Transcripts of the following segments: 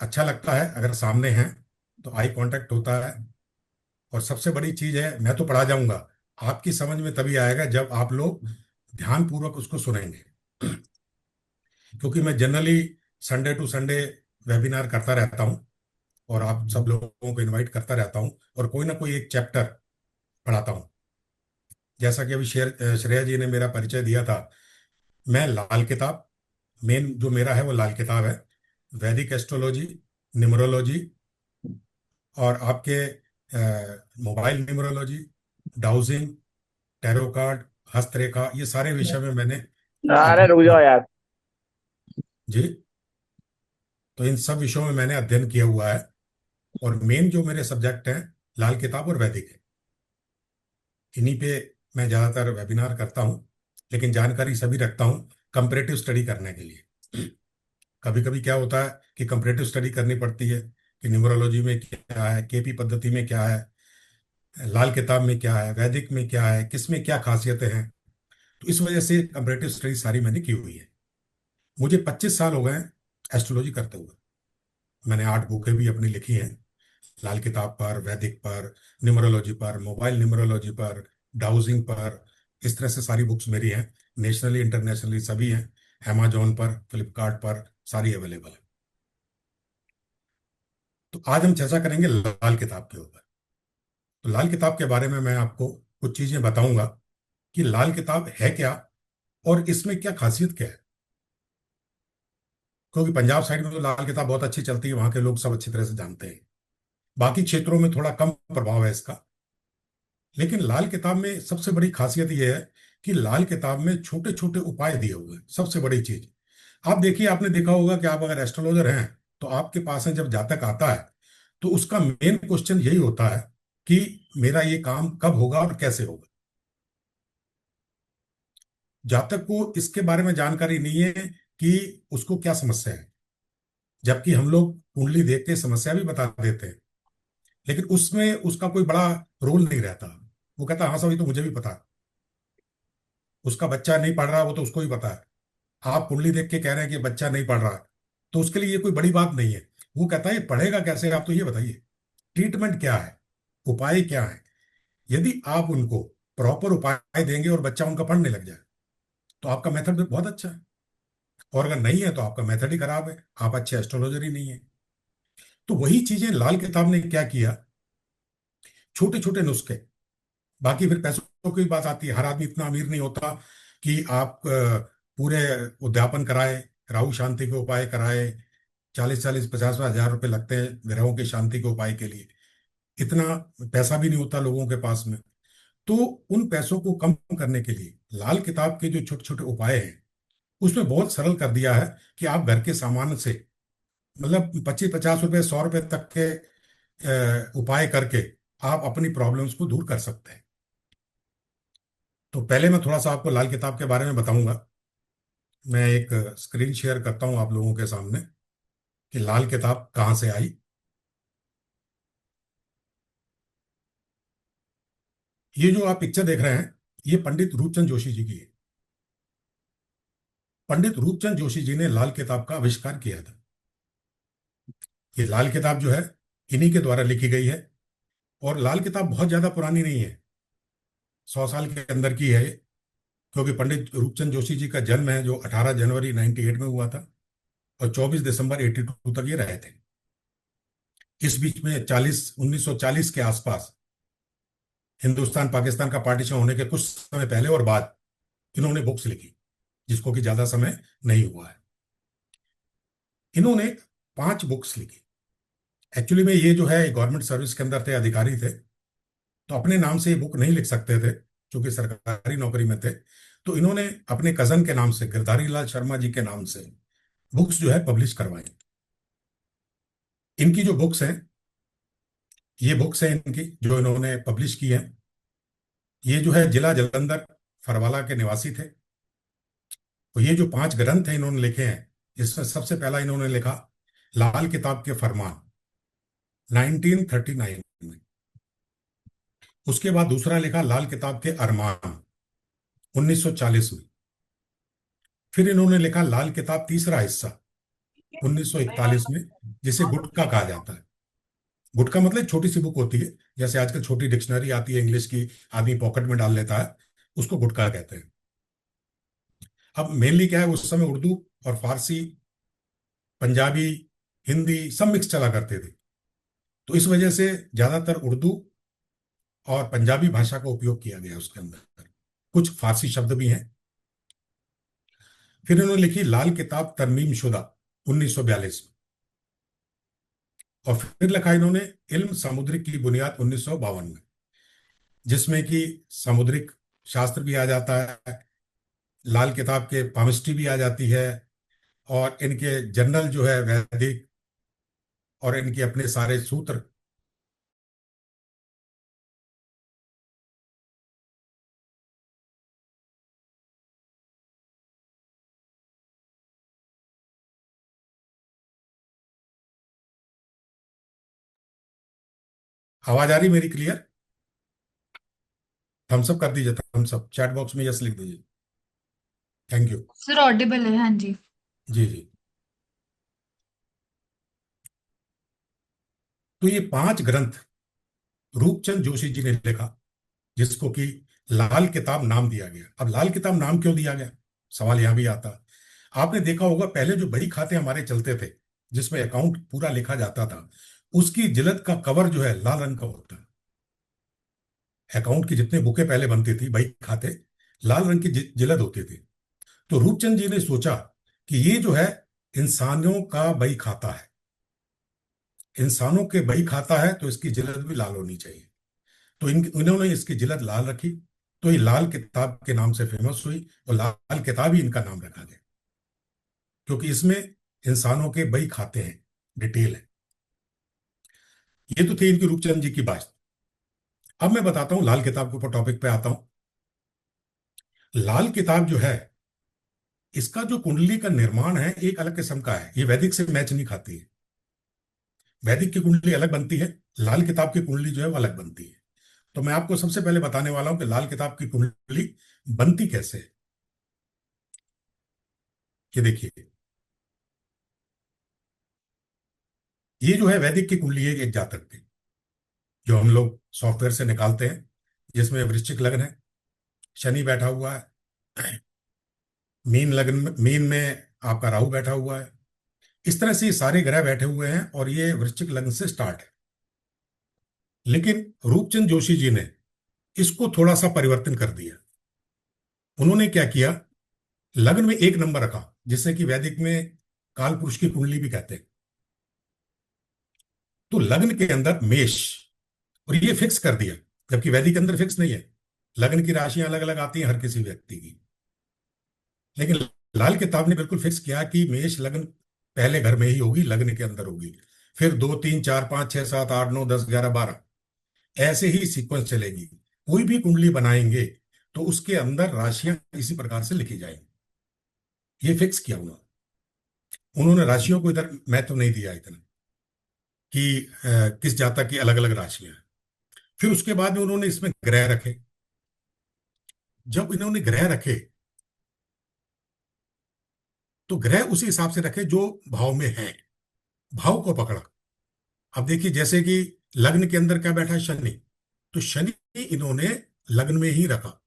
अच्छा लगता है अगर सामने हैं तो आई कांटेक्ट होता है। और सबसे बड़ी चीज है, मैं तो पढ़ा जाऊंगा, आपकी समझ में तभी आएगा जब आप लोग ध्यान पूर्वक उसको सुनेंगे। क्योंकि मैं generally Sunday to Sunday webinar करता रहता हूँ, और आप सब लोगों को इनवाइट करता रहता हूँ, और कोई ना कोई एक चैप्टर पढ़ाता हूँ। जैसा कि अभी श्रेया जी ने मेरा परिचय दिया था, मैं लाल किताब, मेन जो मेरा है वो लाल किताब है। वैदिक एस्ट्रोलॉजी, न्यूमरोलॉजी, और आपके mobile numerology, dowsing, tarot card, हस्तरेखा, ये सारे विषय में मैंने अरे रुक जाओ अध्ययन। यार। जी। तो इन सब विषयों में मैंने अध्ययन किया हुआ है। और मेन जो मेरे सब्जेक्ट हैं, लाल किताब और वैदिक है। इन्हीं पे मैं ज़्यादातर वेबिनार करता हूँ, लेकिन जानकारी सभी रखता हूँ कंपैरेटिव स्टडी करने के लिए। कभी कभी क्या होता है कि कंपैरेटिव स्टडी करनी पड़ती है कि न्यूमरोलॉजी में क्या है, केपी पद्धति में क्या है, लाल किताब में क्या है, वैदिक में क्या है, किस में क्या खासियतें हैं। तो इस वजह से कंपैरेटिव स्टडी सारी मैंने की हुई है। मुझे 25 साल हो गए हैं एस्ट्रोलॉजी करते हुए। मैंने 8 बुकें भी अपनी लिखी हैं, लाल किताब पर, वैदिक पर, न्यूमरोलॉजी पर, मोबाइल न्यूमरोलॉजी पर, डाउजिंग पर। इस तरह से सारी बुक्स मेरी हैं, नेशनली इंटरनेशनली सभी हैं। अमेजोन पर, फ्लिपकार्ट पर सारी अवेलेबल है। तो आज हम चर्चा करेंगे लाल किताब के ऊपर। तो लाल किताब के बारे में मैं आपको कुछ चीजें बताऊंगा कि लाल किताब है क्या, और इसमें क्या खासियत क्या है। क्योंकि पंजाब साइड में तो लाल किताब बहुत अच्छी चलती है, वहां के लोग सब अच्छी तरह से जानते हैं। बाकी क्षेत्रों में थोड़ा कम प्रभाव है इसका। लेकिन लाल किताब में सबसे बड़ी खासियत यह है कि लाल किताब में छोटे छोटे उपाय दिए हुए हैं। सबसे बड़ी चीज, आप देखिए, आपने देखा होगा कि आप अगर एस्ट्रोलॉजर हैं तो आपके पास में जब जातक आता है तो उसका मेन क्वेश्चन यही होता है कि मेरा ये काम कब होगा और कैसे होगा। जातक को इसके बारे में जानकारी नहीं है कि उसको क्या समस्या है, जबकि हम लोग कुंडली देख के समस्या भी बता देते हैं। लेकिन उसमें उसका कोई बड़ा रोल नहीं रहता। वो कहता हाँ सर, ये तो मुझे भी पता है। उसका बच्चा नहीं पढ़ रहा, वो तो उसको ही पता है। आप कुंडली देख के कह रहे हैं कि बच्चा नहीं पढ़ रहा है, तो उसके लिए ये कोई बड़ी बात नहीं है। वो कहता है ये पढ़ेगा कैसे, आप तो ये बताइए, ट्रीटमेंट क्या है, उपाय क्या है। यदि आप उनको प्रॉपर उपाय देंगे और बच्चा उनका पढ़ने लग जाए तो आपका मेथड भी बहुत अच्छा है। और अगर नहीं है तो आपका मेथड ही खराब है, आप अच्छे एस्ट्रोलॉजर ही नहीं है। तो वही चीजें लाल किताब ने क्या किया, छोटे छोटे नुस्खे। बाकी फिर पैसों की बात आती है, हर आदमी इतना अमीर नहीं होता कि आप पूरे उद्यापन कराए, राहु शांति के उपाय कराए। 40-40-50 हजार रुपए लगते हैं ग्रहों की शांति के उपाय के लिए। इतना पैसा भी नहीं होता लोगों के पास में। तो उन पैसों को कम करने के लिए लाल किताब के जो छोटे छोटे उपाय हैं, उसमें बहुत सरल कर दिया है कि आप घर के सामान से, मतलब 25-50 रुपए, 100 रुपए तक के उपाय करके आप अपनी प्रॉब्लम्स को दूर कर सकते हैं। तो पहले मैं थोड़ा सा आपको लाल किताब के बारे में बताऊंगा। मैं एक स्क्रीन शेयर करता हूं आप लोगों के सामने कि लाल किताब कहाँ से आई। ये जो आप पिक्चर देख रहे हैं, ये पंडित रूपचंद जोशी जी की है। पंडित रूपचंद जोशी जी ने लाल किताब का आविष्कार किया था। ये लाल किताब जो है, इन्हीं के द्वारा लिखी गई है। और लाल किताब बहुत ज्यादा पुरानी नहीं है, 100 साल के अंदर की है। क्योंकि पंडित रूपचंद जोशी जी का जन्म है जो 18 जनवरी 98 में हुआ था, और 24 दिसंबर 82 तक ये रहे थे। इस बीच में 1940 के आसपास हिंदुस्तान पाकिस्तान का पार्टीशन होने के कुछ समय पहले और बाद इन्होंने बुक्स लिखी, जिसको कि ज्यादा समय नहीं हुआ है। इन्होंने 5 बुक्स लिखी। एक्चुअली में ये जो है गवर्नमेंट सर्विस के अंदर थे, अधिकारी थे, तो अपने नाम से ये बुक नहीं लिख सकते थे, क्योंकि सरकारी नौकरी में थे। तो इन्होंने अपने कजन के नाम से, गिरधारी लाल शर्मा जी के नाम से बुक्स जो है पब्लिश करवाई। इनकी जो बुक्स हैं, ये बुक्स हैं इनकी जो इन्होंने पब्लिश की हैं। ये जो है जिला जालंधर फरवाला के निवासी थे। तो ये जो 5 ग्रंथ हैं इन्होंने लिखे हैं, इसमें सबसे पहला इन्होंने लिखा लाल किताब के फरमान, 1939 में। उसके बाद दूसरा लिखा लाल किताब के अरमान, 1940 में। फिर इन्होंने लिखा लाल किताब तीसरा हिस्सा, 1941 में, जिसे गुटका कहा जाता है। गुटका मतलब छोटी सी बुक होती है, जैसे आजकल छोटी डिक्शनरी आती है इंग्लिश की, आदमी पॉकेट में डाल लेता है, उसको गुटका कहते हैं। अब मेनली क्या है, उस समय उर्दू और फारसी, पंजाबी, हिंदी सब मिक्स चला करते थे। तो इस वजह से ज्यादातर उर्दू और पंजाबी भाषा का उपयोग किया गया उसके अंदर, कुछ फारसी शब्द भी हैं। फिर इन्होंने लिखी लाल किताब तरमीम शुदा 1942 में। और फिर लिखा इन्होंने इल्म समुद्रिक की बुनियाद 1952 में, जिसमें कि सामुद्रिक शास्त्र भी आ जाता है, लाल किताब के पामिस्ट्री भी आ जाती है, और इनके जनरल जो है वैदिक, और इनके अपने सारे सूत्र। आवाज आ रही मेरी क्लियर? थम्सअप कर दीजिए, थम्सअप चैट बॉक्स में यस लिख दीजिए। Thank you. सर ऑडिबल है, हाँ जी। जी जी। तो ये 5 ग्रंथ रूपचंद जोशी जी ने लिखा, जिसको कि लाल किताब नाम दिया गया। अब लाल किताब नाम क्यों दिया गया, सवाल यहां भी आता है। आपने देखा होगा पहले जो बही खाते हमारे चलते थे, जिसमें अकाउंट पूरा लिखा जाता था, उसकी जिलद का कवर जो है लाल रंग का होता है। अकाउंट की जितने बुकें पहले बनती थी बही खाते, लाल रंग की जिलद होती थी। तो रूपचंद जी ने सोचा कि ये जो है इंसानों का बही खाता है, इंसानों के बही खाता है, तो इसकी जिलद भी लाल होनी चाहिए। तो इन्होंने इसकी जिलद लाल रखी। तो ये लाल किताब के नाम से फेमस हुई, और लाल किताब ही इनका नाम रखा गया, क्योंकि इसमें इंसानों के बही खाते हैं, डिटेल है। ये तो थी इनकी रूपचंद जी की बात। अब मैं बताता हूँ लाल किताब के ऊपर, टॉपिक पे आता हूँ। लाल किताब जो है, इसका जो कुंडली का निर्माण है एक अलग किस्म का है, ये वैदिक से मैच नहीं खाती है। वैदिक की कुंडली अलग बनती है, लाल किताब की कुंडली जो है वो अलग बनती है। तो मैं आपको सबसे पहले बताने वाला हूं कि लाल किताब की कुंडली बनती कैसे है। ये देखिए, ये जो है वैदिक की कुंडली है एक जातक की, जो हम लोग सॉफ्टवेयर से निकालते हैं, जिसमें वृश्चिक लग्न है, शनि बैठा हुआ है, मीन लग्न मीन में आपका राहु बैठा हुआ है। इस तरह से ये सारे ग्रह बैठे हुए हैं, और ये वृश्चिक लग्न से स्टार्ट है। लेकिन रूपचंद जोशी जी ने इसको थोड़ा सा परिवर्तन कर दिया। उन्होंने क्या किया, लग्न में 1 नंबर रखा, जिससे कि वैदिक में काल पुरुष की कुंडली भी कहते हैं। तो लग्न के अंदर मेष, और ये फिक्स कर दिया, जबकि वैदिक के अंदर फिक्स नहीं है। लग्न की राशियां अलग अलग आती हैं हर किसी व्यक्ति की, लेकिन लाल किताब ने बिल्कुल फिक्स किया कि मेष लग्न पहले घर में ही होगी, लग्न के अंदर होगी। फिर 2 3 4 5 6 7 8 9 10 11 12 ऐसे ही सीक्वेंस चलेगी। कोई भी कुंडली बनाएंगे तो उसके अंदर राशियां इसी प्रकार से लिखी जाएंगी। ये फिक्स किया उन्होंने राशियों को इधर महत्व नहीं दिया इतना, कि किस जातक की अलग अलग राशियां हैं। फिर उसके बाद में उन्होंने इसमें ग्रह रखे। जब इन्होंने ग्रह रखे, तो ग्रह उसी हिसाब से रखे जो भाव में है, भाव को पकड़ा। अब देखिए, जैसे कि लग्न के अंदर क्या बैठा है, शनि। तो शनि इन्होंने लग्न में ही रखा।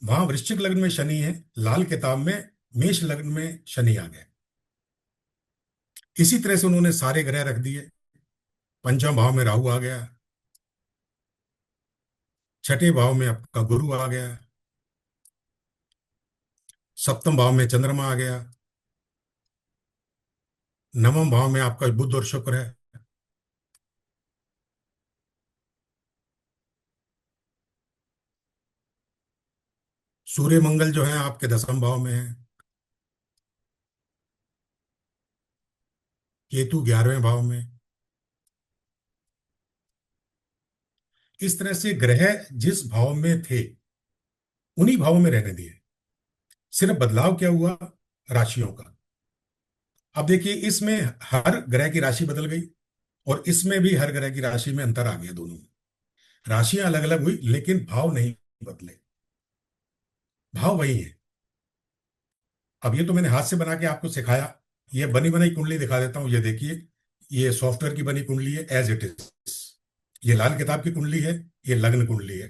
वहां वृश्चिक लग्न में शनि है, लाल किताब में मेष लग्न में शनि आ गए। इसी तरह से उन्होंने सारे ग्रह रख दिए। पंचम भाव में राहु आ गया, छठे भाव में आपका गुरु आ गया, सप्तम भाव में चंद्रमा आ गया, नवम भाव में आपका बुध और शुक्र है, सूर्य मंगल जो है आपके 10वें भाव में है, केतु 11वें भाव में। इस तरह से ग्रह जिस भाव में थे उन्हीं भावों में रहने दिए। सिर्फ बदलाव क्या हुआ, राशियों का। अब देखिए, इसमें हर ग्रह की राशि बदल गई, और इसमें भी हर ग्रह की राशि में अंतर आ गया। दोनों में राशियां अलग अलग हुई, लेकिन भाव नहीं बदले, भाव वही है। अब ये तो मैंने हाथ से बना के आपको सिखाया। ये बनी बनाई कुंडली दिखा देता हूँ, ये देखिए। ये सॉफ्टवेयर की बनी कुंडली है एज इट इज। ये लाल किताब की कुंडली है, ये लग्न कुंडली है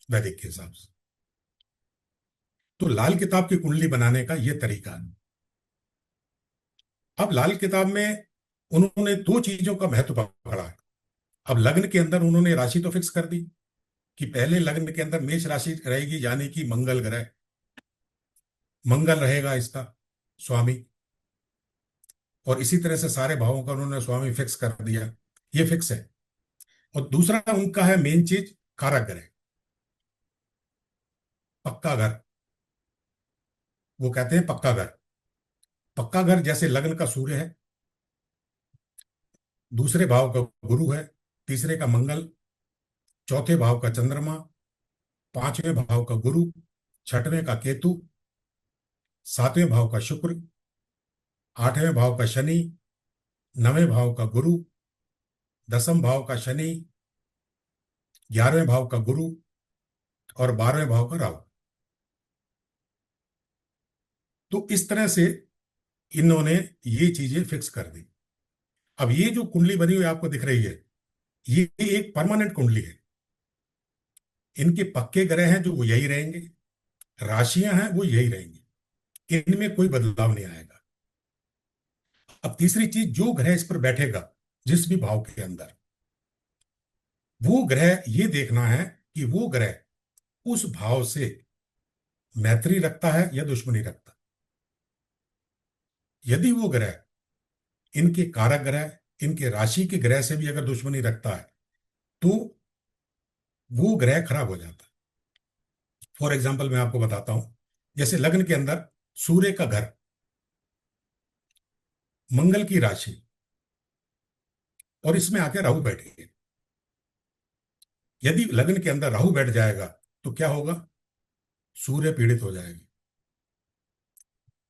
वैदिक के हिसाब से। तो लाल किताब की कुंडली बनाने का ये तरीका है। अब लाल किताब में उन्होंने दो चीजों का महत्व पकड़ा है। अब लग्न के अंदर उन्होंने राशि तो फिक्स कर दी कि पहले लग्न के अंदर मेष राशि रहेगी, यानी कि मंगल ग्रह, मंगल रहेगा इसका स्वामी। और इसी तरह से सारे भावों का उन्होंने स्वामी फिक्स कर दिया, ये फिक्स है। और दूसरा उनका है मेन चीज, कारक ग्रह, पक्का घर। वो कहते हैं पक्का घर। पक्का घर जैसे लग्न का सूर्य है, दूसरे भाव का गुरु है, तीसरे का मंगल, चौथे भाव का चंद्रमा, पांचवें भाव का गुरु, छठवें का केतु, सातवें भाव का शुक्र, आठवें भाव का शनि, नवें भाव का गुरु, दसम भाव का शनि, 11वें भाव का गुरु और 12वें भाव का राहु। तो इस तरह से इन्होंने ये चीजें फिक्स कर दी। अब ये जो कुंडली बनी हुई आपको दिख रही है, ये एक परमानेंट कुंडली है। इनके पक्के ग्रह हैं जो वो यही रहेंगे, राशियां हैं वो यही रहेंगी, इनमें कोई बदलाव नहीं आएगा। अब तीसरी चीज, जो ग्रह इस पर बैठेगा जिस भी भाव के अंदर, वो ग्रह ये देखना है कि वो ग्रह उस भाव से मैत्री रखता है या दुश्मनी रखता है। यदि वो ग्रह इनके कारक ग्रह, इनके राशि के ग्रह से भी अगर दुश्मनी रखता है, तो वो ग्रह खराब हो जाता है। फॉर एग्जाम्पल मैं आपको बताता हूं, जैसे लग्न के अंदर सूर्य का घर, मंगल की राशि, और इसमें आके राहु बैठेंगे। यदि लग्न के अंदर राहु बैठ जाएगा तो क्या होगा? सूर्य पीड़ित हो जाएगी।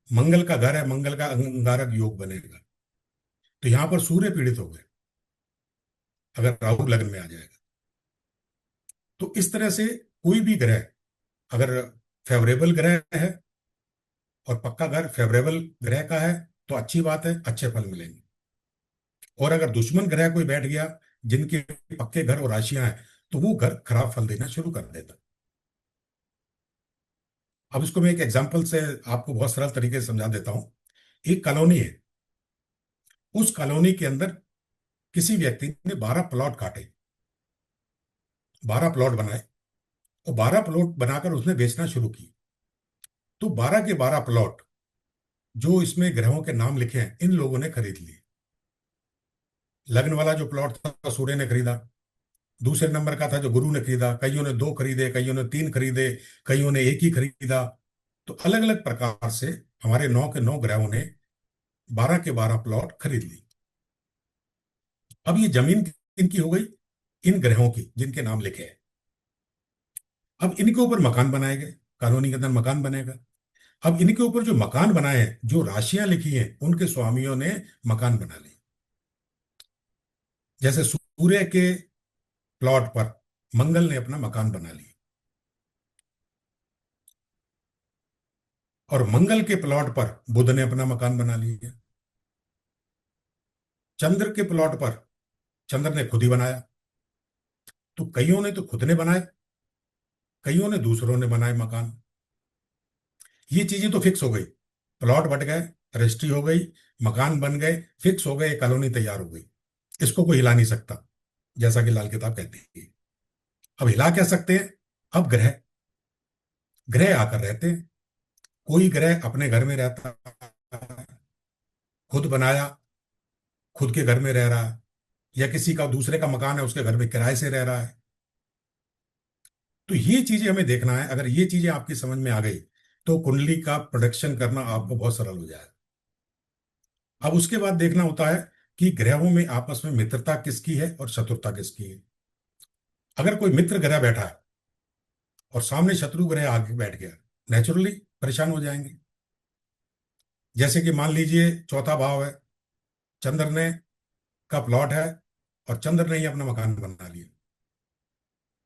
मंगल का घर है, मंगल का अंगारक योग बनेगा, तो यहां पर सूर्य पीड़ित हो गए अगर राहु लग्न में आ जाएगा। तो इस तरह से कोई भी ग्रह अगर फेवरेबल ग्रह है और पक्का घर फेवरेबल ग्रह का है, तो अच्छी बात है, अच्छे फल मिलेंगे। और अगर दुश्मन ग्रह कोई बैठ गया जिनके पक्के घर और राशियां हैं, तो वो घर खराब फल देना शुरू कर देता। अब इसको मैं एक एग्जांपल से आपको बहुत सरल तरीके से समझा देता हूं। एक कॉलोनी है, उस कॉलोनी के अंदर किसी व्यक्ति ने 12 प्लॉट काटे, 12 प्लॉट बनाए, और 12 प्लॉट बनाकर उसने बेचना शुरू की। तो 12 के 12 प्लॉट जो इसमें ग्रहों के नाम लिखे हैं, इन लोगों ने खरीद लिए। लग्न वाला जो प्लॉट था सूर्य ने खरीदा, दूसरे नंबर का था जो गुरु ने खरीदा, कईयों ने दो खरीदे, कईयों ने तीन खरीदे, कईयों ने एक ही खरीदा। तो अलग अलग प्रकार से हमारे 9 के 9 ग्रहों ने 12 के 12 प्लॉट खरीद ली। अब ये जमीन किनकी हो गई? इन ग्रहों की जिनके नाम लिखे हैं। अब इनके ऊपर मकान बनाए गए, कॉलोनी के अंदर मकान बनेगा। अब इनके ऊपर जो मकान बनाए हैं, जो राशियां लिखी हैं, उनके स्वामियों ने मकान बना लिए। जैसे सूर्य के प्लॉट पर मंगल ने अपना मकान बना लिया, और मंगल के प्लॉट पर बुध ने अपना मकान बना लिया। चंद्र के प्लॉट पर चंद्र ने खुद ही बनाया। तो कईयों ने तो खुद ने बनाए, कईयों ने दूसरों ने बनाए मकान। ये चीजें तो फिक्स हो गई, प्लॉट बट गए, रजिस्ट्री हो गई, मकान बन गए, फिक्स हो गए, कॉलोनी तैयार हो गई। इसको कोई हिला नहीं सकता, जैसा कि लाल किताब कहती है। अब हिला क्या सकते हैं? अब ग्रह, ग्रह आकर रहते हैं। कोई ग्रह अपने घर में रहता है, खुद बनाया, खुद के घर में रह रहा है, या किसी का दूसरे का मकान है उसके घर में किराए से रह रहा है। तो ये चीजें हमें देखना है। अगर ये चीजें आपकी समझ में आ गई, तो कुंडली का प्रोडक्शन करना आपको बहुत सरल हो जाएगा। अब उसके बाद देखना होता है कि ग्रहों में आपस में मित्रता किसकी है और शत्रुता किसकी है। अगर कोई मित्र ग्रह बैठा है और सामने शत्रु ग्रह आगे बैठ गया, नेचुरली परेशान हो जाएंगे। जैसे कि मान लीजिए चौथा भाव है, चंद्र ने का प्लॉट है, और चंद्र ने ही अपना मकान बना लिया,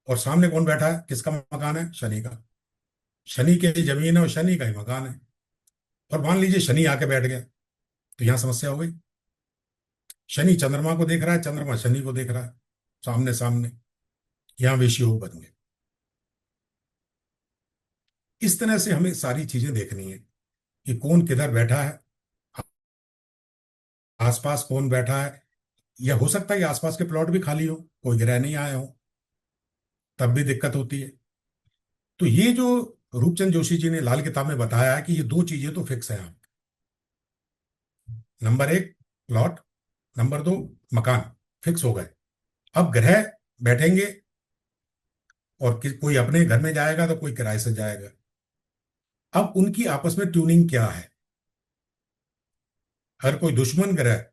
और सामने कौन बैठा है, किसका मकान है? शनि का। शनि की ही जमीन है और शनि का ही मकान है। और मान लीजिए शनि आके बैठ गया, तो यहां समस्या हो गई। शनि चंद्रमा को देख रहा है, चंद्रमा शनि को देख रहा है, सामने सामने, यहां विषय योग बन गए। इस तरह से हमें सारी चीजें देखनी है कि कौन किधर बैठा है, आसपास कौन बैठा है। यह हो सकता है कि आसपास के प्लॉट भी खाली हो, कोई ग्रह नहीं आए हो, तब भी दिक्कत होती है। तो ये जो रूपचंद जोशी जी ने लाल किताब में बताया है कि ये दो चीजें तो फिक्स है आप, नंबर एक प्लॉट, नंबर दो मकान, फिक्स हो गए। अब ग्रह बैठेंगे, और कोई अपने घर में जाएगा तो कोई किराए से जाएगा। अब उनकी आपस में ट्यूनिंग क्या है। अगर कोई दुश्मन ग्रह,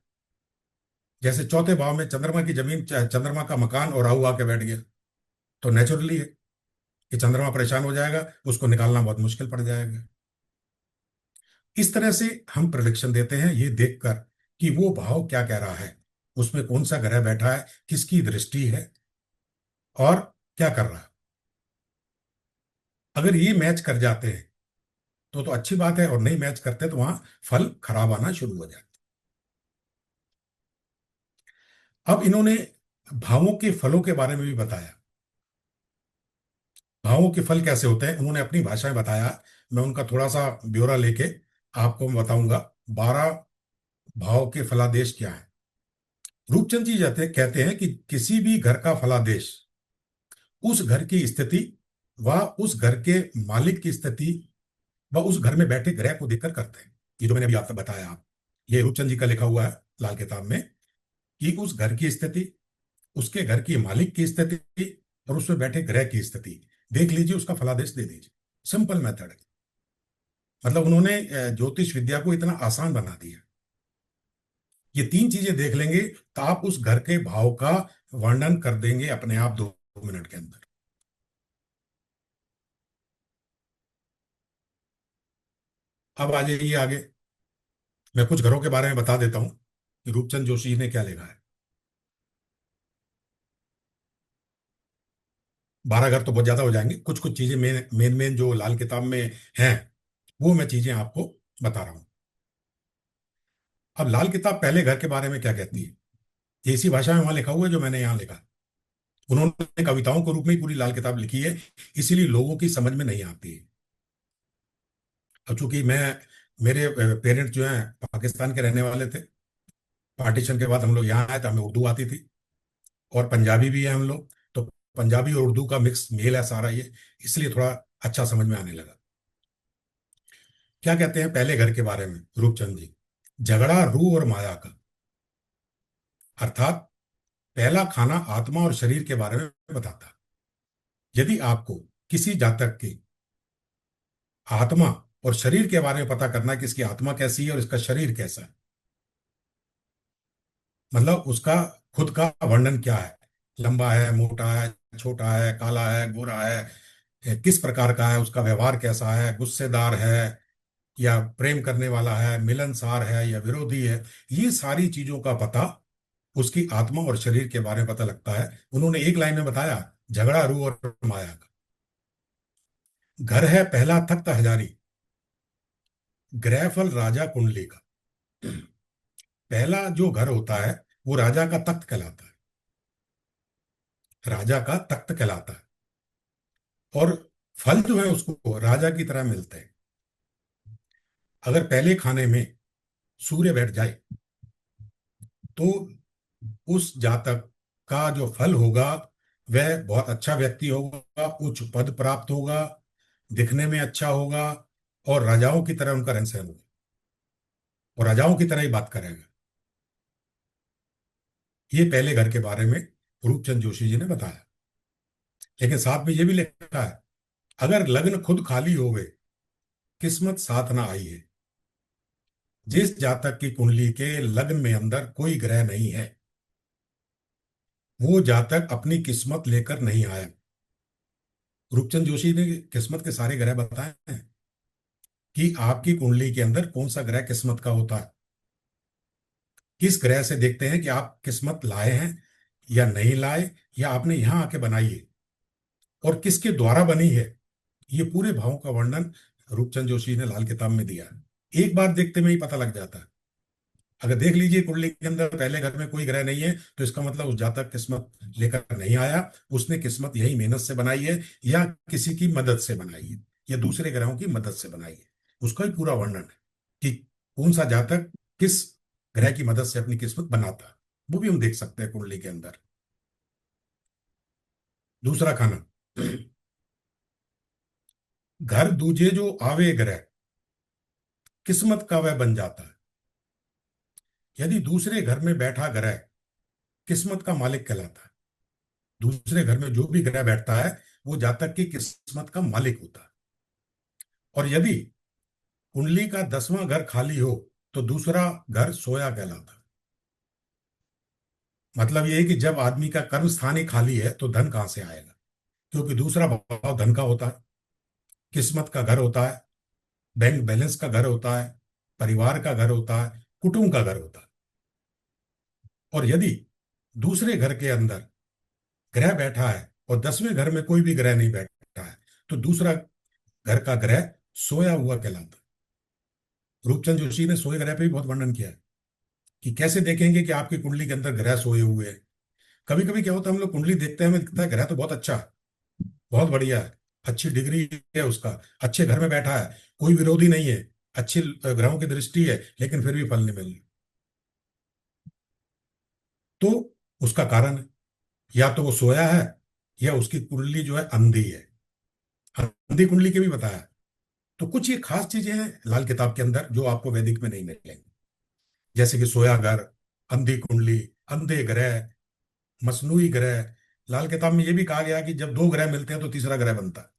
जैसे चौथे भाव में चंद्रमा की जमीन, चंद्रमा का मकान और राहु आके बैठ गया, तो नेचुरली है कि चंद्रमा परेशान हो जाएगा, उसको निकालना बहुत मुश्किल पड़ जाएगा। इस तरह से हम प्रेडिक्शन देते हैं ये देखकर कि वो भाव क्या कह रहा है, उसमें कौन सा ग्रह बैठा है, किसकी दृष्टि है, और क्या कर रहा है। अगर ये मैच कर जाते हैं तो अच्छी बात है, और नहीं मैच करते तो वहां फल खराब आना शुरू हो जाते। अब इन्होंने भावों के फलों के बारे में भी बताया। भावों के फल कैसे होते हैं उन्होंने अपनी भाषा में बताया। मैं उनका थोड़ा सा ब्यौरा लेके आपको मैं बताऊंगा। 12 भाव के फलादेश क्या है। रूपचंद जी कहते हैं कि किसी भी घर का फलादेश उस घर की स्थिति व उस घर के मालिक की स्थिति व उस घर में बैठे ग्रह को देखकर करते हैं। ये जो मैंने अभी आपको बताया, आप ये रूपचंद जी का लिखा हुआ है लाल किताब में, कि उस घर की स्थिति, उसके घर की मालिक की स्थिति और उसमें बैठे ग्रह की स्थिति देख लीजिए, उसका फलादेश दे दीजिए। सिंपल मेथड है। मतलब उन्होंने ज्योतिष विद्या को इतना आसान बना दिया। ये तीन चीजें देख लेंगे तो आप उस घर के भाव का वर्णन कर देंगे अपने आप 2 मिनट के अंदर। अब आ जाइए आगे। मैं कुछ घरों के बारे में बता देता हूं कि रूपचंद जोशी ने क्या लिखा है। 12 घर तो बहुत ज्यादा हो जाएंगे, कुछ कुछ चीजें मेन मेन मेन जो लाल किताब में हैं वो मैं चीजें आपको बता रहा हूं। अब लाल किताब पहले घर के बारे में क्या कहती है, ये इसी भाषा में वहां लिखा हुआ है जो मैंने यहाँ लिखा। उन्होंने कविताओं के रूप में ही पूरी लाल किताब लिखी है, इसीलिए लोगों की समझ में नहीं आती है। अब चूंकि मैं, मेरे पेरेंट्स जो हैं पाकिस्तान के रहने वाले थे, पार्टीशन के बाद हम लोग यहाँ आए तो हमें उर्दू आती थी, और पंजाबी भी है हम लोग, तो पंजाबी और उर्दू का मिक्स मेल है सारा ये, इसलिए थोड़ा अच्छा समझ में आने लगा। क्या कहते हैं पहले घर के बारे में रूपचंद जी। झगड़ा रूह और माया का, अर्थात पहला खाना आत्मा और शरीर के बारे में बताता है। यदि आपको किसी जातक की आत्मा और शरीर के बारे में पता करना है कि इसकी आत्मा कैसी है और इसका शरीर कैसा है, मतलब उसका खुद का वर्णन क्या है, लंबा है, मोटा है, छोटा है, काला है, गोरा है, किस प्रकार का है, उसका व्यवहार कैसा है, गुस्सेदार है या प्रेम करने वाला है, मिलनसार है या विरोधी है, ये सारी चीजों का पता उसकी आत्मा और शरीर के बारे में पता लगता है। उन्होंने एक लाइन में बताया, झगड़ा रूह और माया का। घर है पहला तख्त हजारी, ग्रहफल राजा कुंडली का। पहला जो घर होता है वो राजा का तख्त कहलाता है, राजा का तख्त कहलाता है, और फल जो है उसको राजा की तरह मिलते हैं। अगर पहले खाने में सूर्य बैठ जाए तो उस जातक का जो फल होगा वह बहुत अच्छा व्यक्ति होगा, उच्च पद प्राप्त होगा, दिखने में अच्छा होगा, और राजाओं की तरह उनका रहन सहन होगा, और राजाओं की तरह ही बात करेगा। ये पहले घर के बारे में रूपचंद जोशी जी ने बताया। लेकिन साथ में ये भी लिखा है, अगर लग्न खुद खाली हो गए, किस्मत साथ ना आई है। जिस जातक की कुंडली के लग्न में अंदर कोई ग्रह नहीं है, वो जातक अपनी किस्मत लेकर नहीं आया। रूपचंद जोशी ने किस्मत के सारे ग्रह बताए हैं कि आपकी कुंडली के अंदर कौन सा ग्रह किस्मत का होता है। किस ग्रह से देखते हैं कि आप किस्मत लाए हैं या नहीं लाए, या आपने यहां आके बनाई है, और किसके द्वारा बनी है। ये पूरे भावों का वर्णन रूपचंद जोशी ने लाल किताब में दिया है। एक बार देखते में ही पता लग जाता है। अगर देख लीजिए कुंडली के अंदर पहले घर में कोई ग्रह नहीं है, तो इसका मतलब उस जातक किस्मत लेकर नहीं आया, उसने किस्मत यही मेहनत से बनाई है, या किसी की मदद से बनाई है, या दूसरे ग्रहों की मदद से बनाई है। उसका ही पूरा वर्णन है कि कौन सा जातक किस ग्रह की मदद से अपनी किस्मत बनाता है, वो भी हम देख सकते हैं कुंडली के अंदर। दूसरा खाना, घर दूजे जो आवे ग्रह, किस्मत का वह बन जाता है। यदि दूसरे घर में बैठा ग्रह किस्मत का मालिक कहलाता है। दूसरे घर में जो भी ग्रह बैठता है वो जातक की किस्मत का मालिक होता है। और यदि कुंडली का 10वां घर खाली हो तो दूसरा घर सोया कहलाता है। मतलब ये है कि जब आदमी का कर्म स्थान ही खाली है तो धन कहां से आएगा, क्योंकि दूसरा भाव धन का होता है, किस्मत का घर होता है, बैंक बैलेंस का घर होता है, परिवार का घर होता है, कुटुंब का घर होता है। और यदि दूसरे घर के अंदर ग्रह बैठा है और 10वें घर में कोई भी ग्रह नहीं बैठा है, तो दूसरा घर का ग्रह सोया हुआ कहलाता है। रूपचंद जोशी ने सोए ग्रह पे भी बहुत वर्णन किया है कि कैसे देखेंगे कि आपकी कुंडली के अंदर ग्रह सोए हुए हैं। कभी कभी क्या होता है, हम लोग कुंडली देखते हैं, हमें दिखता है ग्रह तो बहुत अच्छा है, बहुत बढ़िया है, अच्छी डिग्री है उसका, अच्छे घर में बैठा है, कोई विरोधी नहीं है, अच्छी ग्रहों की दृष्टि है, लेकिन फिर भी फल नहीं मिल रही। तो उसका कारण है, या तो वो सोया है, या उसकी कुंडली जो है अंधी है। अंधी कुंडली के भी बताया। तो कुछ ये खास चीजें हैं लाल किताब के अंदर जो आपको वैदिक में नहीं मिलेंगी, जैसे कि सोया घर, अंधी कुंडली, अंधे ग्रह, मसनूई ग्रह। लाल किताब में यह भी कहा गया कि जब दो ग्रह मिलते हैं तो तीसरा ग्रह बनता है।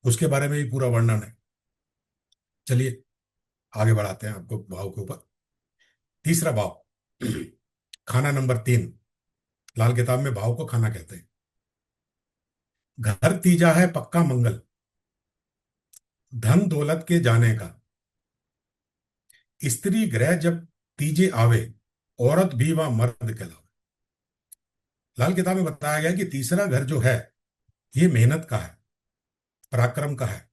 उसके बारे में भी पूरा वर्णन है। चलिए आगे बढ़ाते हैं आपको भाव के ऊपर। तीसरा भाव, खाना नंबर 3। लाल किताब में भाव को खाना कहते हैं। घर तीजा है पक्का मंगल, धन दौलत के जाने का। स्त्री ग्रह जब तीजे आवे, औरत भी व मर्द कहलावे। लाल किताब में बताया गया कि तीसरा घर जो है ये मेहनत का है, पराक्रम का है,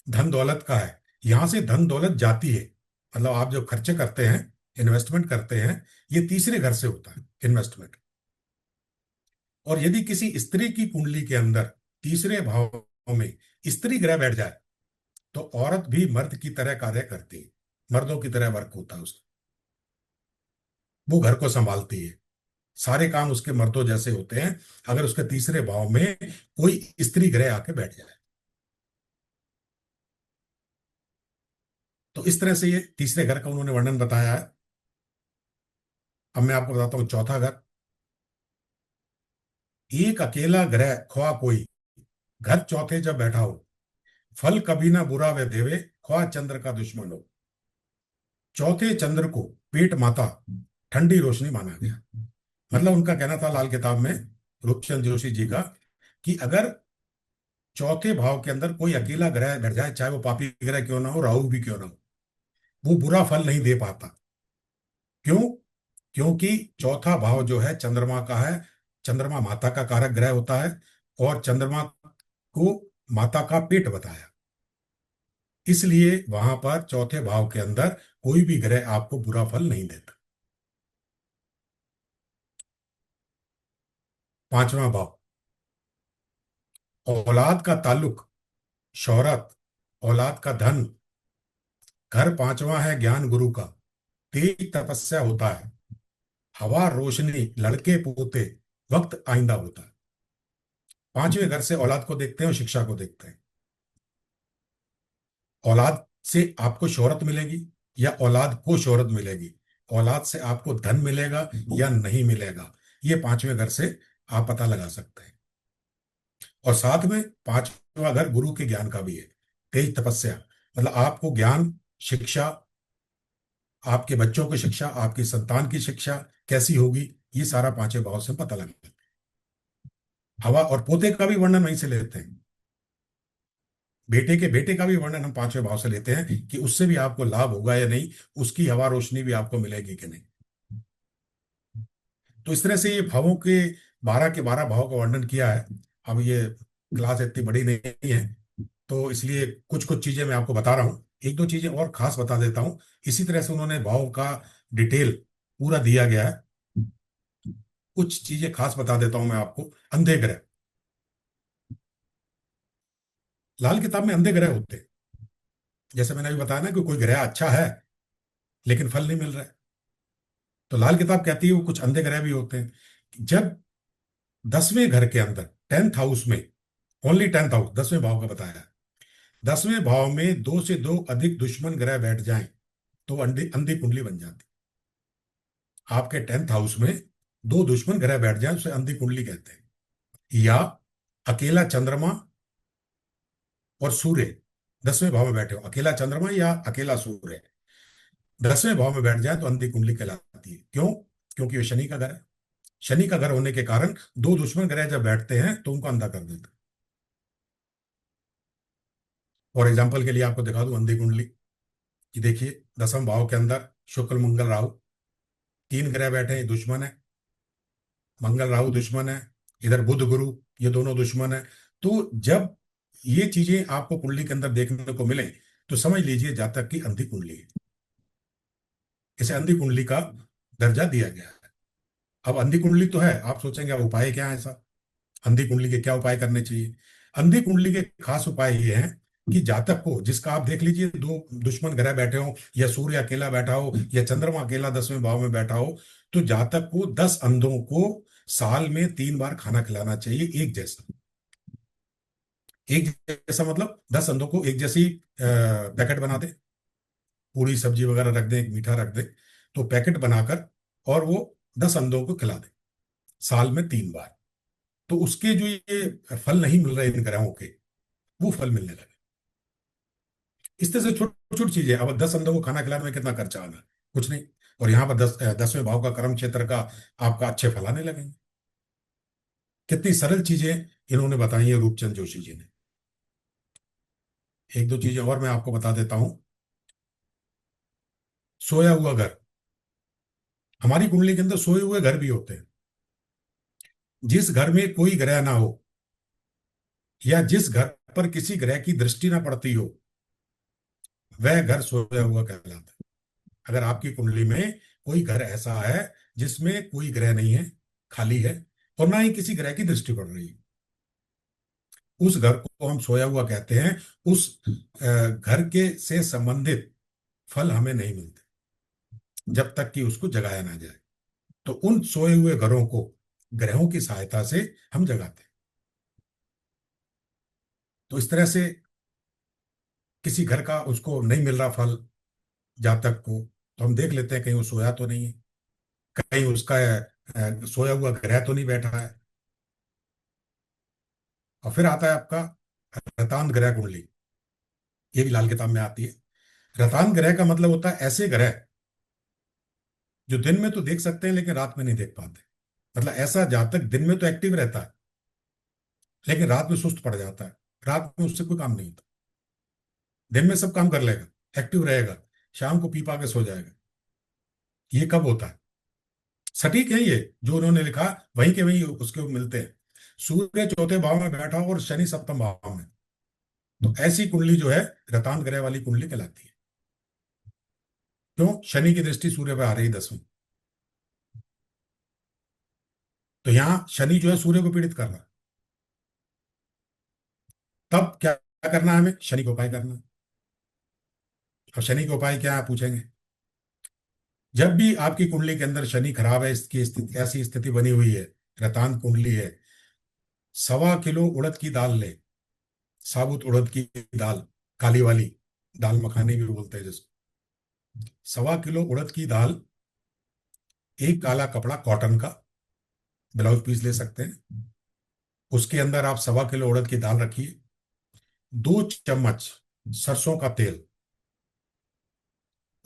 धन दौलत का है। यहां से धन दौलत जाती है, मतलब आप जो खर्चे करते हैं, इन्वेस्टमेंट करते हैं, ये तीसरे घर से होता है इन्वेस्टमेंट। और यदि किसी स्त्री की कुंडली के अंदर तीसरे भाव में स्त्री ग्रह बैठ जाए, तो औरत भी मर्द की तरह कार्य करती है, मर्दों की तरह वर्क होता है उसका। वो घर को संभालती है, सारे काम उसके मर्दों जैसे होते हैं, अगर उसके तीसरे भाव में कोई स्त्री ग्रह आके बैठ जाए। तो इस तरह से ये तीसरे घर का उन्होंने वर्णन बताया है। अब मैं आपको बताता हूं चौथा घर। एक अकेला ग्रह ख्वा कोई, घर चौथे जब बैठा हो, फल कभी ना बुरा वे देवे, ख्वा चंद्र का दुश्मन हो। चौथे चंद्र को पेट माता, ठंडी रोशनी माना गया। मतलब उनका कहना था लाल किताब में, रूपचंद जोशी जी का, कि अगर चौथे भाव के अंदर कोई अकेला ग्रह बैठ जाए, चाहे वो पापी ग्रह क्यों ना हो, राहु भी क्यों ना हो, वो बुरा फल नहीं दे पाता। क्यों? क्योंकि चौथा भाव जो है चंद्रमा का है, चंद्रमा माता का कारक ग्रह होता है, और चंद्रमा को माता का पेट बताया। इसलिए वहां पर चौथे भाव के अंदर कोई भी ग्रह आपको बुरा फल नहीं देता। पांचवा भाव, औलाद का ताल्लुक, शोहरत, औलाद का धन। घर पांचवा है ज्ञान गुरु का, तेज तपस्या होता है, हवा रोशनी लड़के पोते, वक्त आइंदा होता है। पांचवें घर से औलाद को देखते हैं और शिक्षा को देखते हैं। औलाद से आपको शोहरत मिलेगी या औलाद को शोहरत मिलेगी, औलाद से आपको धन मिलेगा या नहीं मिलेगा, ये पांचवें घर से आप पता लगा सकते हैं। और साथ में पांचवा घर गुरु के ज्ञान का भी है, तेज तपस्या, मतलब आपको ज्ञान, शिक्षा, आपके बच्चों की शिक्षा, आपकी संतान की शिक्षा कैसी होगी, ये सारा पांचवें भाव से पता लगता है। हवा और पोते का भी वर्णन वहीं से लेते हैं। बेटे के बेटे का भी वर्णन हम पांचवें भाव से लेते हैं कि उससे भी आपको लाभ होगा या नहीं, उसकी हवा रोशनी भी आपको मिलेगी कि नहीं। तो इस तरह से ये भावों के 12 भाव का वर्णन किया है। अब ये क्लास इतनी बड़ी नहीं है, तो इसलिए कुछ कुछ चीजें मैं आपको बता रहा हूँ। एक दो चीजें और खास बता देता हूं। इसी तरह से उन्होंने भाव का डिटेल पूरा दिया गया है। कुछ चीजें खास बता देता हूं मैं आपको। अंधे ग्रह, लाल किताब में अंधे ग्रह होते हैं। जैसे मैंने अभी बताया ना कि कोई ग्रह अच्छा है लेकिन फल नहीं मिल रहा है, तो लाल किताब कहती है वो कुछ अंधे ग्रह भी होते हैं। जब 10वें घर के अंदर, 10th हाउस में, ओनली 10th हाउस, 10वें भाव का बताया है, 10वें भाव में दो से दो अधिक दुश्मन ग्रह बैठ जाएं तो अंधी अंधी कुंडली बन जाती। आपके 10th हाउस में दो दुश्मन ग्रह बैठ जाएं उसे अंधी कुंडली कहते हैं। या अकेला चंद्रमा और सूर्य 10वें भाव में बैठे हो, अकेला चंद्रमा या अकेला सूर्य 10वें भाव में बैठ जाए तो अंधी कुंडली कहलाती है। क्यों? क्योंकि वो शनि का घर है। शनि का घर होने के कारण दो दुश्मन ग्रह जब बैठते हैं तो उनको अंधा कर देते हैं। और एग्जाम्पल के लिए आपको दिखा दूं अंधी कुंडली कि देखिए, 10वें भाव के अंदर शुक्र मंगल राहु, तीन ग्रह बैठे हैं, ये दुश्मन है। मंगल राहु दुश्मन है, इधर बुध गुरु, ये दोनों दुश्मन है। तो जब ये चीजें आपको कुंडली के अंदर देखने को मिले तो समझ लीजिए जातक की अंधी कुंडली है। इसे अंधी कुंडली का दर्जा दिया गया है। अब अंधी कुंडली तो है, आप सोचेंगे अब उपाय क्या है ऐसा, अंधी कुंडली के क्या उपाय करने चाहिए। अंधी कुंडली के खास उपाय ये हैं कि जातक को, जिसका आप देख लीजिए दो दुश्मन ग्रह बैठे हो, या सूर्य अकेला बैठा हो, या चंद्रमा अकेला 10वें भाव में बैठा हो, तो जातक को 10 अंधों को साल में 3 बार खाना खिलाना चाहिए, एक जैसा। एक जैसा मतलब 10 अंधों को एक जैसी पैकेट बना दे, पूरी सब्जी वगैरह रख दे, एक मीठा रख दे, तो पैकेट बनाकर और वो 10 अंधों को खिला दे साल में 3 बार। तो उसके जो ये फल नहीं मिल रहे इन ग्रहों के, वो फल मिलने लगे। इस तरह से छोटी छोटी चीजें। अब 10 अंधों को खाना खिलाने में कितना खर्चा आना है? कुछ नहीं। और यहाँ पर 10वें भाव का कर्म क्षेत्र का आपका अच्छे फल आने लगेंगे। कितनी सरल चीजें इन्होंने बताई है रूपचंद जोशी जी ने। एक दो चीजें और मैं आपको बता देता हूं। सोया हुआ घर, हमारी कुंडली के अंदर सोए हुए घर भी होते हैं। जिस घर में कोई ग्रह ना हो, या जिस घर पर किसी ग्रह की दृष्टि ना पड़ती हो, वह घर सोया हुआ कहलाता है। अगर आपकी कुंडली में कोई घर ऐसा है जिसमें कोई ग्रह नहीं है, खाली है, और ना ही किसी ग्रह की दृष्टि पड़ रही है, उस घर को हम सोया हुआ कहते हैं। उस घर के से संबंधित फल हमें नहीं मिलते जब तक कि उसको जगाया ना जाए। तो उन सोए हुए घरों को ग्रहों की सहायता से हम जगाते हैं। तो इस तरह से किसी घर का उसको नहीं मिल रहा फल जातक को, तो हम देख लेते हैं कहीं वो सोया तो नहीं है, कहीं उसका सोया हुआ ग्रह तो नहीं बैठा है। और फिर आता है आपका रतांत ग्रह कुंडली। ये भी लाल किताब में आती है। रतांत ग्रह का मतलब होता है ऐसे ग्रह जो दिन में तो देख सकते हैं लेकिन रात में नहीं देख पाते। मतलब ऐसा जातक दिन में तो एक्टिव रहता है लेकिन रात में सुस्त पड़ जाता है, रात में उससे कोई काम नहीं होता। दिन में सब काम कर लेगा, एक्टिव रहेगा, शाम को पी पा के सो जाएगा। ये कब होता है? सटीक है ये जो उन्होंने लिखा, वहीं के वहीं उसके मिलते हैं। सूर्य चौथे भाव में बैठा हो और शनि सप्तम भाव में, तो ऐसी कुंडली जो है रतांत ग्रह वाली कुंडली कहलाती है। क्यों? शनि की दृष्टि सूर्य पर आ रही है 10वीं। तो यहां शनि जो है सूर्य को पीड़ित कर रहा है। तब क्या करना है? हमें शनि को उपाय करना है। अब शनि के उपाय क्या है पूछेंगे? जब भी आपकी कुंडली के अंदर शनि खराब है, इसकी स्थिति, ऐसी स्थिति बनी हुई है, रतांत कुंडली है, 1.25 किलो उड़द की दाल ले, साबुत उड़द की दाल, काली वाली दाल मखानी भी बोलते हैं जिसको। 1.25 किलो उड़द की दाल, एक काला कपड़ा कॉटन का, ब्लाउज पीस ले सकते हैं, उसके अंदर आप 1.25 किलो उड़द की दाल रखिए, 2 चम्मच सरसों का तेल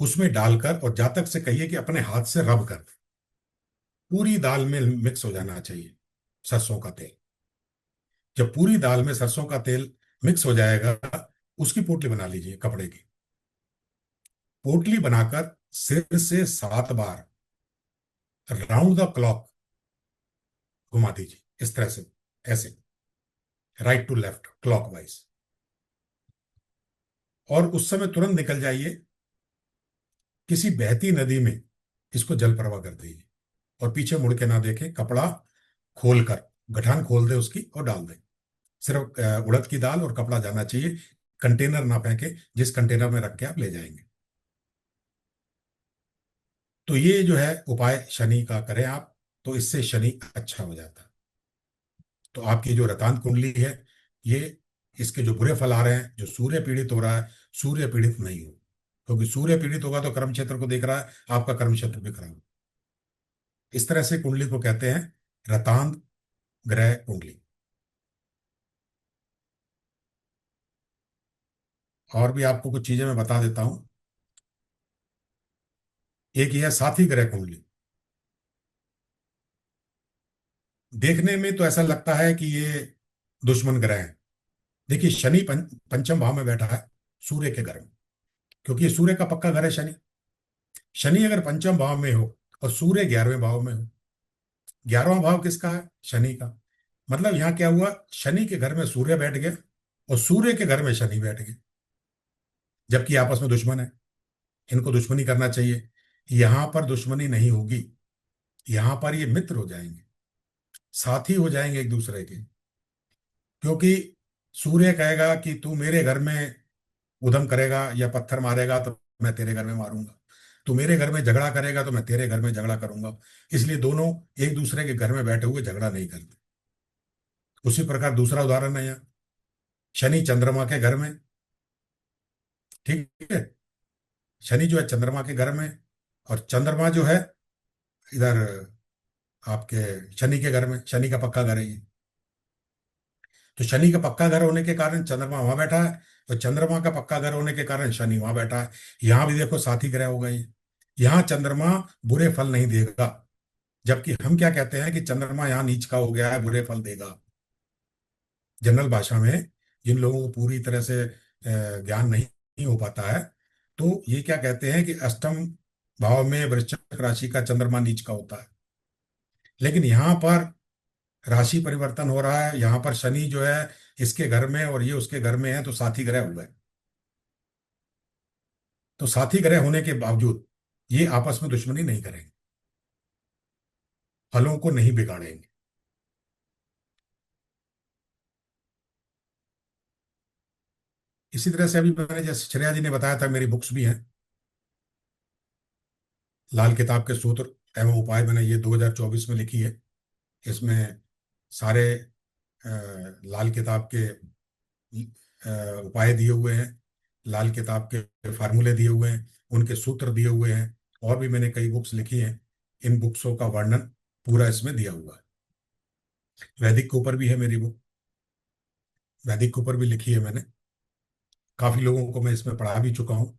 उसमें डालकर, और जातक से कहिए कि अपने हाथ से रब कर दे। पूरी दाल में मिक्स हो जाना चाहिए सरसों का तेल। जब पूरी दाल में सरसों का तेल मिक्स हो जाएगा, उसकी पोटली बना लीजिए कपड़े की। पोटली बनाकर सिर से 7 बार राउंड द क्लॉक घुमा दीजिए, इस तरह से, ऐसे, राइट टू लेफ्ट क्लॉकवाइज। और उस समय तुरंत निकल जाइए किसी बहती नदी में, इसको जल प्रवाह कर दीजिए, और पीछे मुड़ के ना देखें, कपड़ा खोल कर, गठान खोल दे उसकी और डाल दे। सिर्फ उड़द की दाल और कपड़ा जाना चाहिए, कंटेनर ना फेंके, जिस कंटेनर में रख के आप ले जाएंगे। तो ये जो है उपाय शनि का करें आप, तो इससे शनि अच्छा हो जाता है। तो आपकी जो रतांत कुंडली है, ये इसके जो बुरे फल आ रहे हैं, जो सूर्य पीड़ित हो रहा है, सूर्य पीड़ित नहीं हो, क्योंकि सूर्य पीड़ित होगा तो कर्म क्षेत्र को देख रहा है, आपका कर्म क्षेत्र भी खराब। इस तरह से कुंडली को कहते हैं रतांत ग्रह कुंडली। और भी आपको कुछ चीजें मैं बता देता हूं। एक ये है साथी ग्रह कुंडली। देखने में तो ऐसा लगता है कि ये दुश्मन ग्रह है। देखिए शनि पंचम भाव में बैठा है सूर्य के घर में, क्योंकि ये सूर्य का पक्का घर है शनि। शनि अगर पंचम भाव में हो और सूर्य 11वें भाव में हो, 11वां भाव किसका है? शनि का। मतलब यहां क्या हुआ, शनि के घर में सूर्य बैठ गया और सूर्य के घर में शनि बैठ गया, जबकि आपस में दुश्मन है। इनको दुश्मनी करना चाहिए। यहां पर दुश्मनी नहीं होगी, यहां पर ये मित्र हो जाएंगे, साथी हो जाएंगे एक दूसरे के। क्योंकि सूर्य कहेगा कि तू मेरे घर में उधम करेगा या पत्थर मारेगा तो मैं तेरे घर में मारूंगा, तू मेरे घर में झगड़ा करेगा तो मैं तेरे घर में झगड़ा करूंगा। इसलिए दोनों एक दूसरे के घर में बैठे हुए झगड़ा नहीं करते। उसी प्रकार दूसरा उदाहरण है यहाँ, शनि चंद्रमा के घर में। ठीक है, शनि जो है चंद्रमा के घर में, और चंद्रमा जो है इधर आपके शनि के घर में, शनि का पक्का घर है ये। तो शनि का पक्का घर होने के कारण चंद्रमा वहां बैठा है, और चंद्रमा का पक्का घर होने के कारण शनि वहां बैठा है। यहां भी देखो साथी ग्रह हो गई। यहाँ चंद्रमा बुरे फल नहीं देगा, जबकि हम क्या कहते हैं कि चंद्रमा यहाँ नीच का हो गया है, बुरे फल देगा। जनरल भाषा में जिन लोगों को पूरी तरह से ज्ञान नहीं हो पाता है, तो ये क्या कहते हैं कि अष्टम भाव में वृश्चिक राशि का चंद्रमा नीच का होता है। लेकिन यहाँ पर राशि परिवर्तन हो रहा है, यहाँ पर शनि जो है इसके घर में और ये उसके घर में है, तो साथी ग्रह हुए। तो साथी ग्रह होने के बावजूद ये आपस में दुश्मनी नहीं करेंगे, फलों को नहीं बिगाड़ेंगे। इसी तरह से अभी मैंने जैसे श्रेया जी ने बताया था, मेरी बुक्स भी हैं। लाल किताब के सूत्र एवं उपाय मैंने ये 2024 में लिखी है। इसमें सारे लाल किताब के उपाय दिए हुए हैं, लाल किताब के फार्मूले दिए हुए हैं, उनके सूत्र दिए हुए हैं। और भी मैंने कई बुक्स लिखी हैं, इन बुक्सों का वर्णन पूरा इसमें दिया हुआ है। वैदिक के ऊपर भी है मेरी बुक, वैदिक के ऊपर भी लिखी है मैंने। काफी लोगों को मैं इसमें पढ़ा भी चुका हूँ।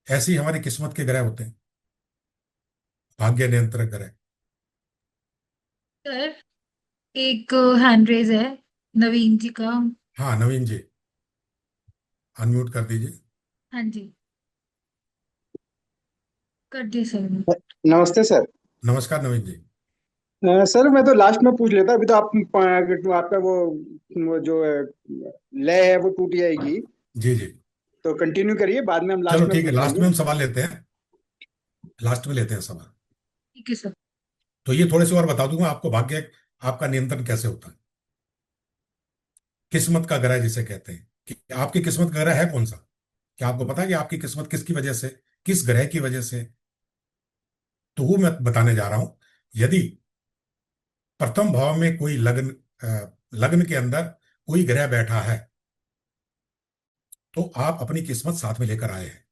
ऐसे ही हमारी किस्मत के ग्रह होते हैं, भाग्य नियंत्रक ग्रह। सर, एक हैंड रेज है नवीन जी का। हाँ नवीन जी, अनम्यूट कर दीजिए। हाँ जी, कर दिया सर ने। नमस्ते सर। नमस्कार नवीन जी। सर मैं तो लास्ट में पूछ लेता, अभी तो आपका वो जो लय है वो टूट जाएगी। जी जी। तो कंटिन्यू करिए, बाद में हम चलो लास्ट में ठीक है, पूछ लास्ट लेंगे। में हम सवाल लेते हैं, लास्ट में लेते हैं सवाल। ठीक है सर। तो ये थोड़े से और बता दूंगा आपको, भाग्य आपका नियंत्रण कैसे होता है। किस्मत का ग्रह जिसे कहते हैं, कि आपकी किस्मत का ग्रह है कौन सा। क्या आपको पता है कि आपकी किस्मत किसकी वजह से, किस ग्रह की वजह से? तो वो मैं बताने जा रहा हूं। यदि प्रथम भाव में कोई लग्न, लग्न के अंदर कोई ग्रह बैठा है, तो आप अपनी किस्मत साथ में लेकर आए हैं,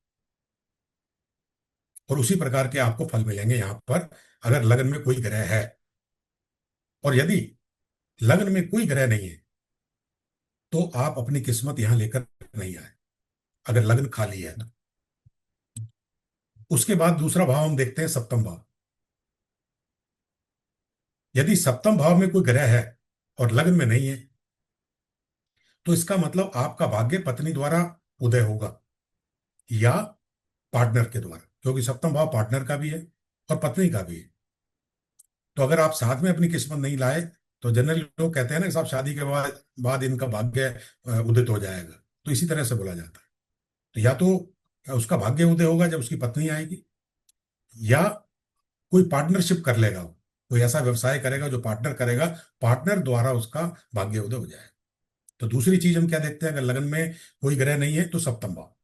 और उसी प्रकार के आपको फल मिलेंगे यहां पर, अगर लग्न में कोई ग्रह है। और यदि लग्न में कोई ग्रह नहीं है, तो आप अपनी किस्मत यहां लेकर नहीं आए, अगर लग्न खाली है तो। उसके बाद दूसरा भाव हम देखते हैं, सप्तम भाव। यदि सप्तम भाव में कोई ग्रह है और लग्न में नहीं है, तो इसका मतलब आपका भाग्य पत्नी द्वारा उदय होगा, या पार्टनर के द्वारा, क्योंकि सप्तम भाव पार्टनर का भी है और पत्नी का भी है। तो अगर आप साथ में अपनी किस्मत नहीं लाए, तो जनरली लोग कहते हैं ना कि साहब शादी के बाद इनका भाग्य उदित हो जाएगा। तो इसी तरह से बोला जाता है। तो या तो उसका भाग्य उदय होगा जब उसकी पत्नी आएगी, या कोई पार्टनरशिप कर लेगा, वो कोई ऐसा व्यवसाय करेगा जो पार्टनर करेगा, पार्टनर द्वारा उसका भाग्य उदय हो जाएगा। तो दूसरी चीज हम क्या देखते हैं, अगर लगन में कोई ग्रह नहीं है तो सप्तम भाव,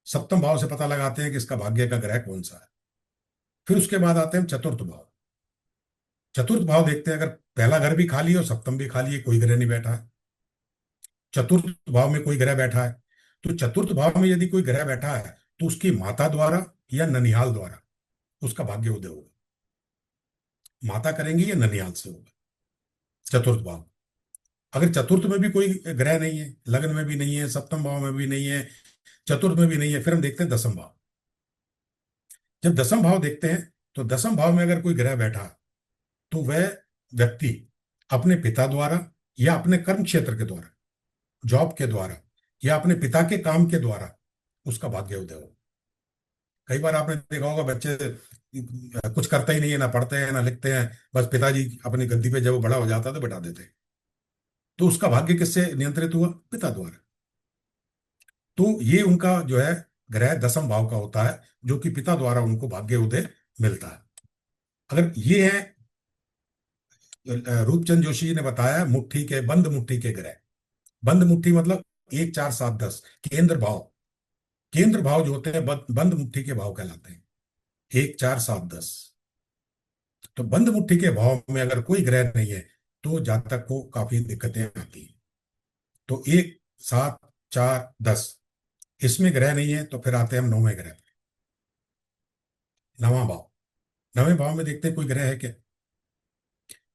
सप्तम भाव से पता लगाते हैं कि इसका भाग्य का ग्रह कौन सा है। फिर उसके बाद आते हैं हम चतुर्थ भाव। चतुर्थ भाव देखते हैं, अगर पहला घर भी खाली है और सप्तम भी खाली है, कोई ग्रह नहीं बैठा है, चतुर्थ भाव में कोई ग्रह बैठा है, तो चतुर्थ भाव में यदि कोई ग्रह बैठा है तो उसकी माता द्वारा या ननिहाल द्वारा उसका भाग्य उदय होगा। माता करेंगी या ननिहाल से होगा चतुर्थ भाव। अगर चतुर्थ में भी कोई ग्रह नहीं है, लग्न में भी नहीं है, सप्तम भाव में भी नहीं है, चतुर्थ में भी नहीं है, फिर हम देखते हैं दसम भाव। जब दसम भाव देखते हैं तो दसम भाव में अगर कोई ग्रह बैठा तो वह व्यक्ति अपने पिता द्वारा या अपने कर्म क्षेत्र के द्वारा, जॉब के द्वारा या अपने पिता के काम के द्वारा उसका भाग्य उदय हो। कई बार आपने देखा होगा बच्चे कुछ करते ही नहीं है, ना पढ़ते हैं ना लिखते हैं, बस पिताजी अपनी गद्दी पे जब वो बड़ा हो जाता है तो बैठा देते हैं। तो उसका भाग्य किससे नियंत्रित हुआ? पिता द्वारा। तो ये उनका जो है ग्रह दसम भाव का होता है, जो कि पिता द्वारा उनको भाग्य उदय मिलता है। अगर ये है रूपचंद जोशी जी ने बताया मुट्ठी के, बंद मुट्ठी के ग्रह। बंद मुट्ठी मतलब 1 4 7 10 केंद्र भाव। केंद्र भाव जो होते हैं बंद मुट्ठी के भाव कहलाते हैं, 1 4 7 10। तो बंद मुट्ठी के भाव में अगर कोई ग्रह नहीं है तो जातक को काफी दिक्कतें आती हैं। तो 1 7 4 10 इसमें ग्रह नहीं है, तो फिर आते हैं हम नौवें ग्रह पे, नवां भाव। नवें भाव में देखते हैं कोई ग्रह है क्या।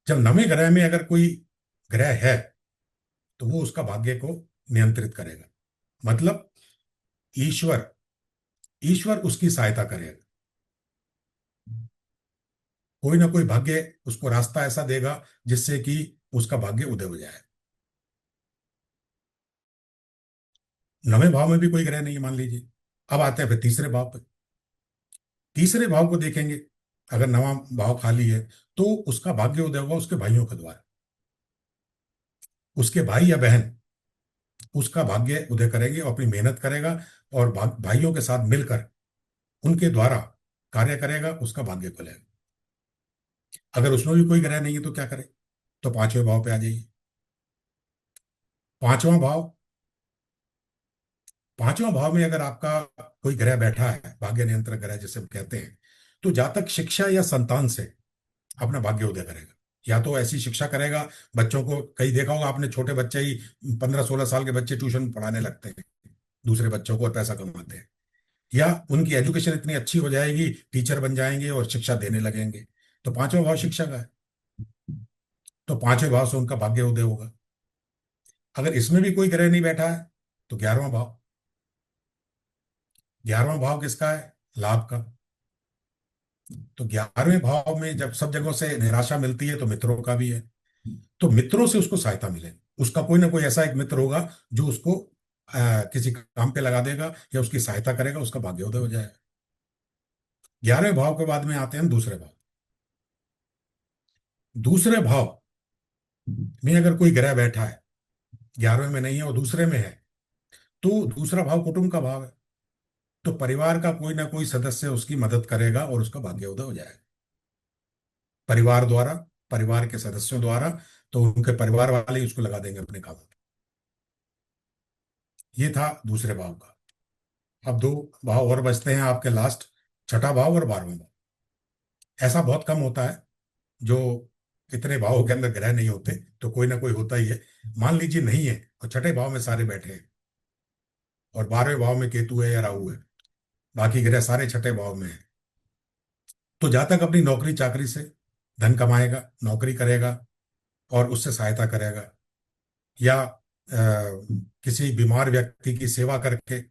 जब नवें ग्रह में अगर कोई ग्रह है तो वो उसका भाग्य को नियंत्रित करेगा। मतलब ईश्वर, ईश्वर उसकी सहायता करेगा, कोई ना कोई भाग्य उसको रास्ता ऐसा देगा जिससे कि उसका भाग्य उदय हो जाए। नवें भाव में भी कोई ग्रह नहीं है मान लीजिए। अब आते हैं फिर तीसरे भाव पर। तीसरे भाव को देखेंगे, अगर नवा भाव खाली है तो उसका भाग्य उदय होगा उसके भाइयों के द्वारा। उसके भाई या बहन उसका भाग्य उदय करेंगे और अपनी मेहनत करेगा, और भाइयों के साथ मिलकर उनके द्वारा कार्य करेगा, उसका भाग्य खुलेगा। अगर उसमें भी कोई ग्रह नहीं है तो क्या करे? तो पांचवें भाव पे आ जाइए। पांचवा भाव, पांचवा भाव में अगर आपका कोई ग्रह बैठा है, भाग्य नियंत्रक ग्रह जिसे हम कहते हैं, तो जातक शिक्षा या संतान से अपना भाग्य उदय करेगा। या तो ऐसी शिक्षा करेगा, बच्चों को, कई देखा होगा आपने, छोटे बच्चे ही 15 16 साल के बच्चे ट्यूशन पढ़ाने लगते हैं दूसरे बच्चों को और पैसा कमाते हैं। या उनकी एजुकेशन इतनी अच्छी हो जाएगी, टीचर बन जाएंगे और शिक्षा देने लगेंगे। तो पांचवा भाव शिक्षा का है, तो पांचवें भाव से उनका भाग्य उदय होगा। अगर इसमें भी कोई ग्रह नहीं बैठा है तो 11वां भाव। 11वां भाव किसका है? लाभ का। तो 11वें भाव में जब सब जगहों से निराशा मिलती है तो मित्रों का भी है। तो मित्रों से उसको सहायता मिले, उसका कोई ना कोई ऐसा एक मित्र होगा जो उसको किसी काम पे लगा देगा या उसकी सहायता करेगा, उसका भाग्योदय हो जाएगा। 11वें भाव के बाद में आते हैं दूसरे भाव। दूसरे भाव में अगर कोई ग्रह बैठा है, 11वें में नहीं है और दूसरे में है, तो दूसरा भाव कुटुंब का भाव है। तो परिवार का कोई ना कोई सदस्य उसकी मदद करेगा और उसका भाग्योदय हो जाएगा परिवार द्वारा, परिवार के सदस्यों द्वारा। तो उनके परिवार वाले ही उसको लगा देंगे अपने काम में। ये था दूसरे भाव का। अब दो भाव और बचते हैं आपके लास्ट, छठा भाव और 12वां भाव। ऐसा बहुत कम होता है जो इतने भावों के अंदर ग्रह नहीं होते, तो कोई ना कोई होता ही है। मान लीजिए नहीं है और छठे भाव में सारे बैठे हैं, और 12वें भाव में केतु है या राहु है, बाकी ग्रह सारे छठे भाव में है, तो जहां तक अपनी नौकरी चाकरी से धन कमाएगा, नौकरी करेगा और उससे सहायता करेगा, या किसी बीमार व्यक्ति की सेवा करके,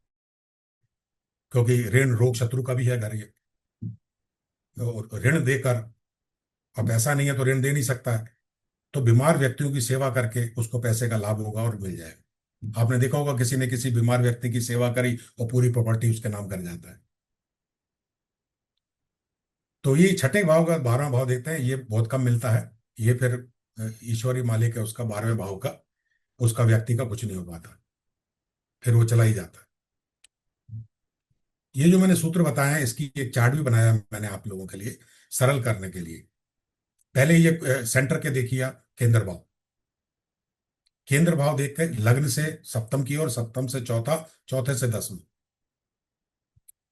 क्योंकि ऋण रोग शत्रु का भी है घर ये, तो ऋण देकर, अब पैसा नहीं है तो ऋण दे नहीं सकता है, तो बीमार व्यक्तियों की सेवा करके उसको पैसे का लाभ होगा और मिल जाएगा। आपने देखा होगा किसी ने किसी बीमार व्यक्ति की सेवा करी और पूरी प्रॉपर्टी उसके नाम कर जाता है। तो ये छठे भाव का 12वां भाव देते हैं, ये बहुत कम मिलता है। ये फिर ईश्वरी मालिक है उसका 12वें भाव का, उसका व्यक्ति का कुछ नहीं हो पाता, फिर वो चला ही जाता है। ये जो मैंने सूत्र बताया है इसकी एक चार्ट भी बनाया मैंने आप लोगों के लिए सरल करने के लिए। पहले ये सेंटर के देखिए आप, केंद्र भाव, केंद्र भाव देख के लग्न से सप्तम की ओर, सप्तम से चौथा, चौथे से दसवीं,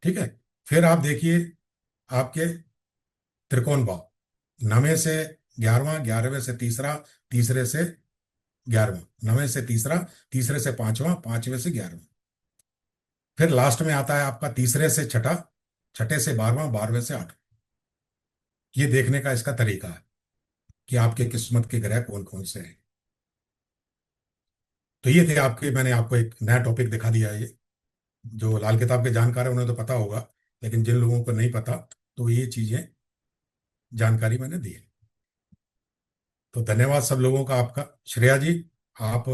ठीक है। फिर आप देखिए आपके त्रिकोण भाव, नवे से 11वां, 11वें से तीसरा, तीसरे से 11वां, नवे से तीसरा, तीसरे से पांचवां, पांचवें से 11वां। फिर लास्ट में आता है आपका तीसरे से छठा, छठे से 12वां, 12वें से 8वां। ये देखने का इसका तरीका है कि आपके किस्मत के ग्रह कौन कौन से हैं। तो ये थे आपके, मैंने आपको एक नया टॉपिक दिखा दिया है। ये जो लाल किताब के जानकार है उन्हें तो पता होगा, लेकिन जिन लोगों को नहीं पता तो ये चीजें जानकारी मैंने दी है। तो धन्यवाद सब लोगों का आपका। श्रेया जी, आप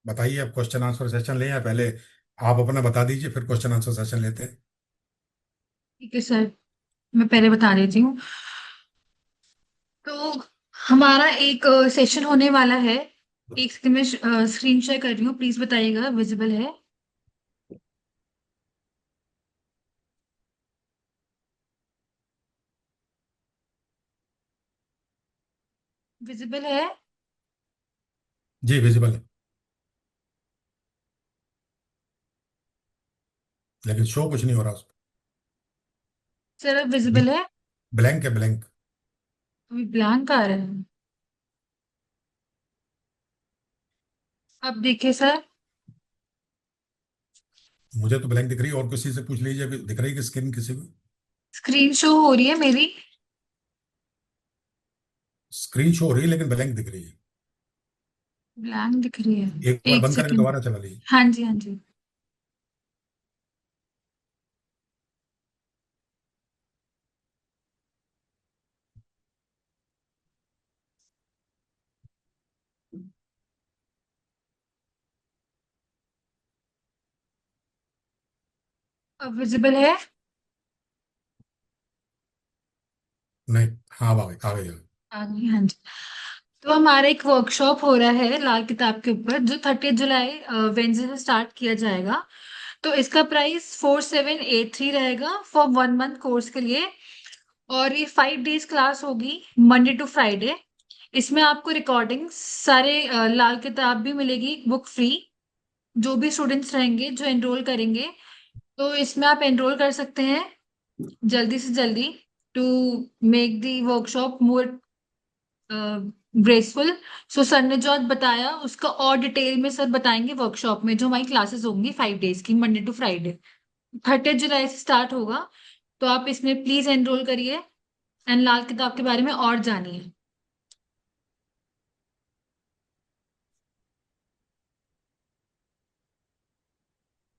बताइए, अब क्वेश्चन आंसर सेशन लें या पहले आप अपना बता दीजिए, फिर क्वेश्चन आंसर सेशन लेते हैं। ठीक है सर, मैं पहले बता देती हूँ। तो हमारा एक सेशन होने वाला है। एक सेकंड में स्क्रीन शेयर कर रही हूँ, प्लीज बताइएगा विजिबल है। विजिबल है। जी विजिबल है, लेकिन शो कुछ नहीं हो रहा उस सर अब पर। विजिबल है। ब्लैंक है, ब्लैंक। अभी ब्लैंक आ रहा है। अब देखिए सर। मुझे तो ब्लैंक दिख रही है, और किसी से पूछ लीजिए, अभी दिख रही है कि स्क्रीन किसी को? स्क्रीन शो हो रही है मेरी। स्क्रीन शो हो रही है लेकिन ब्लैंक दिख रही है। ब्लैंक दिख रही है। एक बार एक बंद करके सेकंड। दोबारा चला लीजिए। हाँ जी, हाँ जी। अब विजिबल है। नहीं, हाँ अब आ गई, आ गई, आ गई। हाँ जी, हाँ जी। तो हमारा एक वर्कशॉप हो रहा है लाल किताब के ऊपर, जो 30 जुलाई वेंसडे से स्टार्ट किया जाएगा। तो इसका प्राइस 4783 रहेगा फॉर 1 मंथ कोर्स के लिए। और ये 5 डेज क्लास होगी, मंडे टू फ्राइडे। इसमें आपको रिकॉर्डिंग सारे लाल किताब भी मिलेगी, बुक फ्री। जो भी स्टूडेंट्स रहेंगे जो एनरोल करेंगे, तो इसमें आप एनरोल कर सकते हैं जल्दी से जल्दी, to make the workshop more graceful. So sir ने जो आज बताया उसका और डिटेल में सर बताएंगे वर्कशॉप में, जो हमारी क्लासेस होंगी 5 डेज की, मंडे टू फ्राइडे। 30 जुलाई से स्टार्ट होगा। तो आप इसमें प्लीज एनरोल करिए एंड लाल किताब के बारे में और जानिए।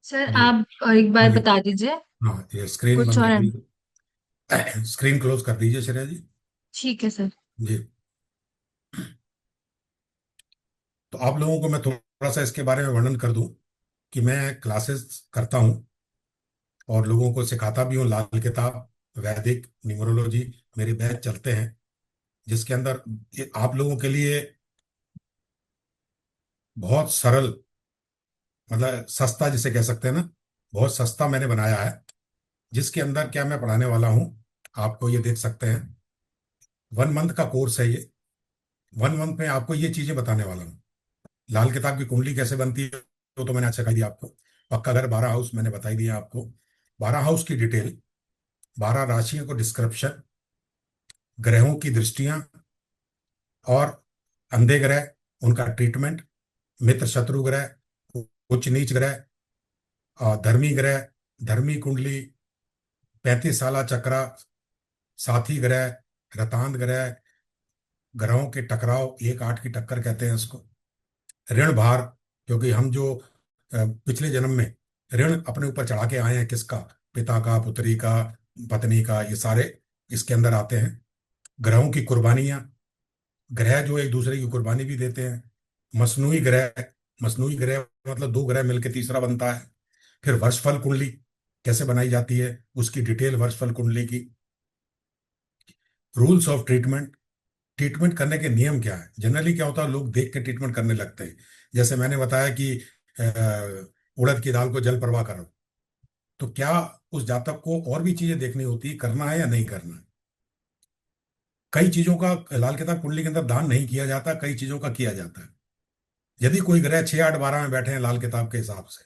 सर जी आप एक बार मुझे, बता दीजिए हाँ ये स्क्रीन कुछ बंद और कर है। दीजिए। स्क्रीन क्लोज कर दीजिए श्रेया जी। ठीक है सर। जी। तो आप लोगों को मैं थोड़ा सा इसके बारे में वर्णन कर दूं कि मैं क्लासेस करता हूं और लोगों को सिखाता भी हूँ। लाल किताब, वैदिक न्यूमरोलॉजी, मेरे बैच चलते हैं, जिसके अंदर ये आप लोगों के लिए बहुत सरल, मतलब सस्ता जिसे कह सकते हैं ना, बहुत सस्ता मैंने बनाया है। जिसके अंदर क्या मैं पढ़ाने वाला हूँ, आपको ये देख सकते हैं। 1 मंथ का कोर्स है ये। 1 मंथ में आपको ये चीजें बताने वाला हूँ। लाल किताब की कुंडली कैसे बनती है तो मैंने आज सिखाई दी आपको। पक्का घर 12 हाउस मैंने बताई दिया आपको। 12 हाउस की डिटेल, 12 राशियों को डिस्क्रिप्शन, ग्रहों की दृष्टियां और अंधे ग्रह, उनका ट्रीटमेंट, मित्र शत्रु ग्रह, उच्च नीच ग्रह, धर्मी ग्रह, धर्मी कुंडली, 35 साला चक्रा, साथी ग्रह, रतांत ग्रह, ग्रहों के टकराव, 1 8 की टक्कर कहते हैं उसको, ऋण भार, क्योंकि हम जो पिछले जन्म में ऋण अपने ऊपर चढ़ा के आए हैं, किसका, पिता का, पुत्री का, पत्नी का, ये सारे इसके अंदर आते हैं। ग्रहों की कुर्बानियां, ग्रह जो एक दूसरे की कुर्बानी भी देते हैं। मसनूई ग्रह, मसनूई ग्रह मतलब 2 ग्रह मिलकर तीसरा बनता है। फिर वर्षफल कुंडली कैसे बनाई जाती है, उसकी डिटेल वर्षफल कुंडली की, रूल्स ऑफ ट्रीटमेंट, ट्रीटमेंट करने के नियम क्या है? जनरली क्या होता है, लोग देख के ट्रीटमेंट करने लगते हैं। जैसे मैंने बताया कि उड़द की दाल को जल प्रवाह करो, तो क्या उस जातक को और भी चीजें देखनी होती है, करना है या नहीं करना है? कई चीजों का लाल किताब कुंडली के अंदर दान नहीं किया जाता, कई चीजों का किया जाता है। यदि कोई ग्रह 6 8 12 में बैठे हैं लाल किताब के हिसाब से,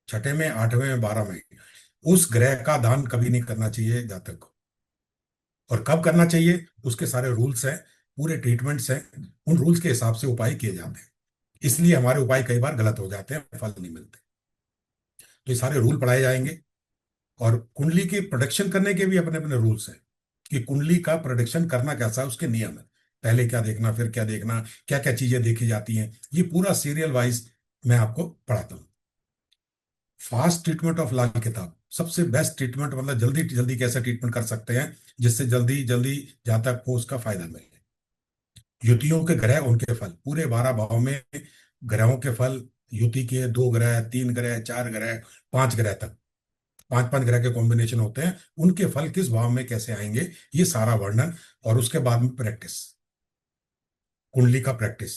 छठे में, आठवें में, 12 में, उस ग्रह का दान कभी नहीं करना चाहिए जातक को। और कब करना चाहिए, उसके सारे रूल्स हैं, पूरे ट्रीटमेंट्स हैं, उन रूल्स के हिसाब से उपाय किए जाते हैं। इसलिए हमारे उपाय कई बार गलत हो जाते हैं, फल नहीं मिलते। तो ये सारे रूल पढ़ाए जाएंगे। और कुंडली की प्रोडक्शन करने के भी अपने अपने रूल्स हैं, कि कुंडली का प्रोडक्शन करना कैसा है, उसके नियम है। पहले क्या देखना, फिर क्या देखना, क्या क्या चीजें देखी जाती हैं, ये पूरा सीरियल वाइज मैं आपको पढ़ाता हूँ। फास्ट ट्रीटमेंट ऑफ लाल किताब, सबसे बेस्ट ट्रीटमेंट, मतलब जल्दी जल्दी कैसे ट्रीटमेंट कर सकते हैं जिससे जल्दी जल्दी जातक को उसका फायदा मिले। युतियों के ग्रह, उनके फल, पूरे 12 भाव में ग्रहों के फल, युति के 2 ग्रह, 3 ग्रह, 4 ग्रह, 5 ग्रह तक, 5 5 ग्रह के कॉम्बिनेशन होते हैं, उनके फल किस भाव में कैसे आएंगे, ये सारा वर्णन। और उसके बाद में प्रैक्टिस, कुंडली का प्रैक्टिस,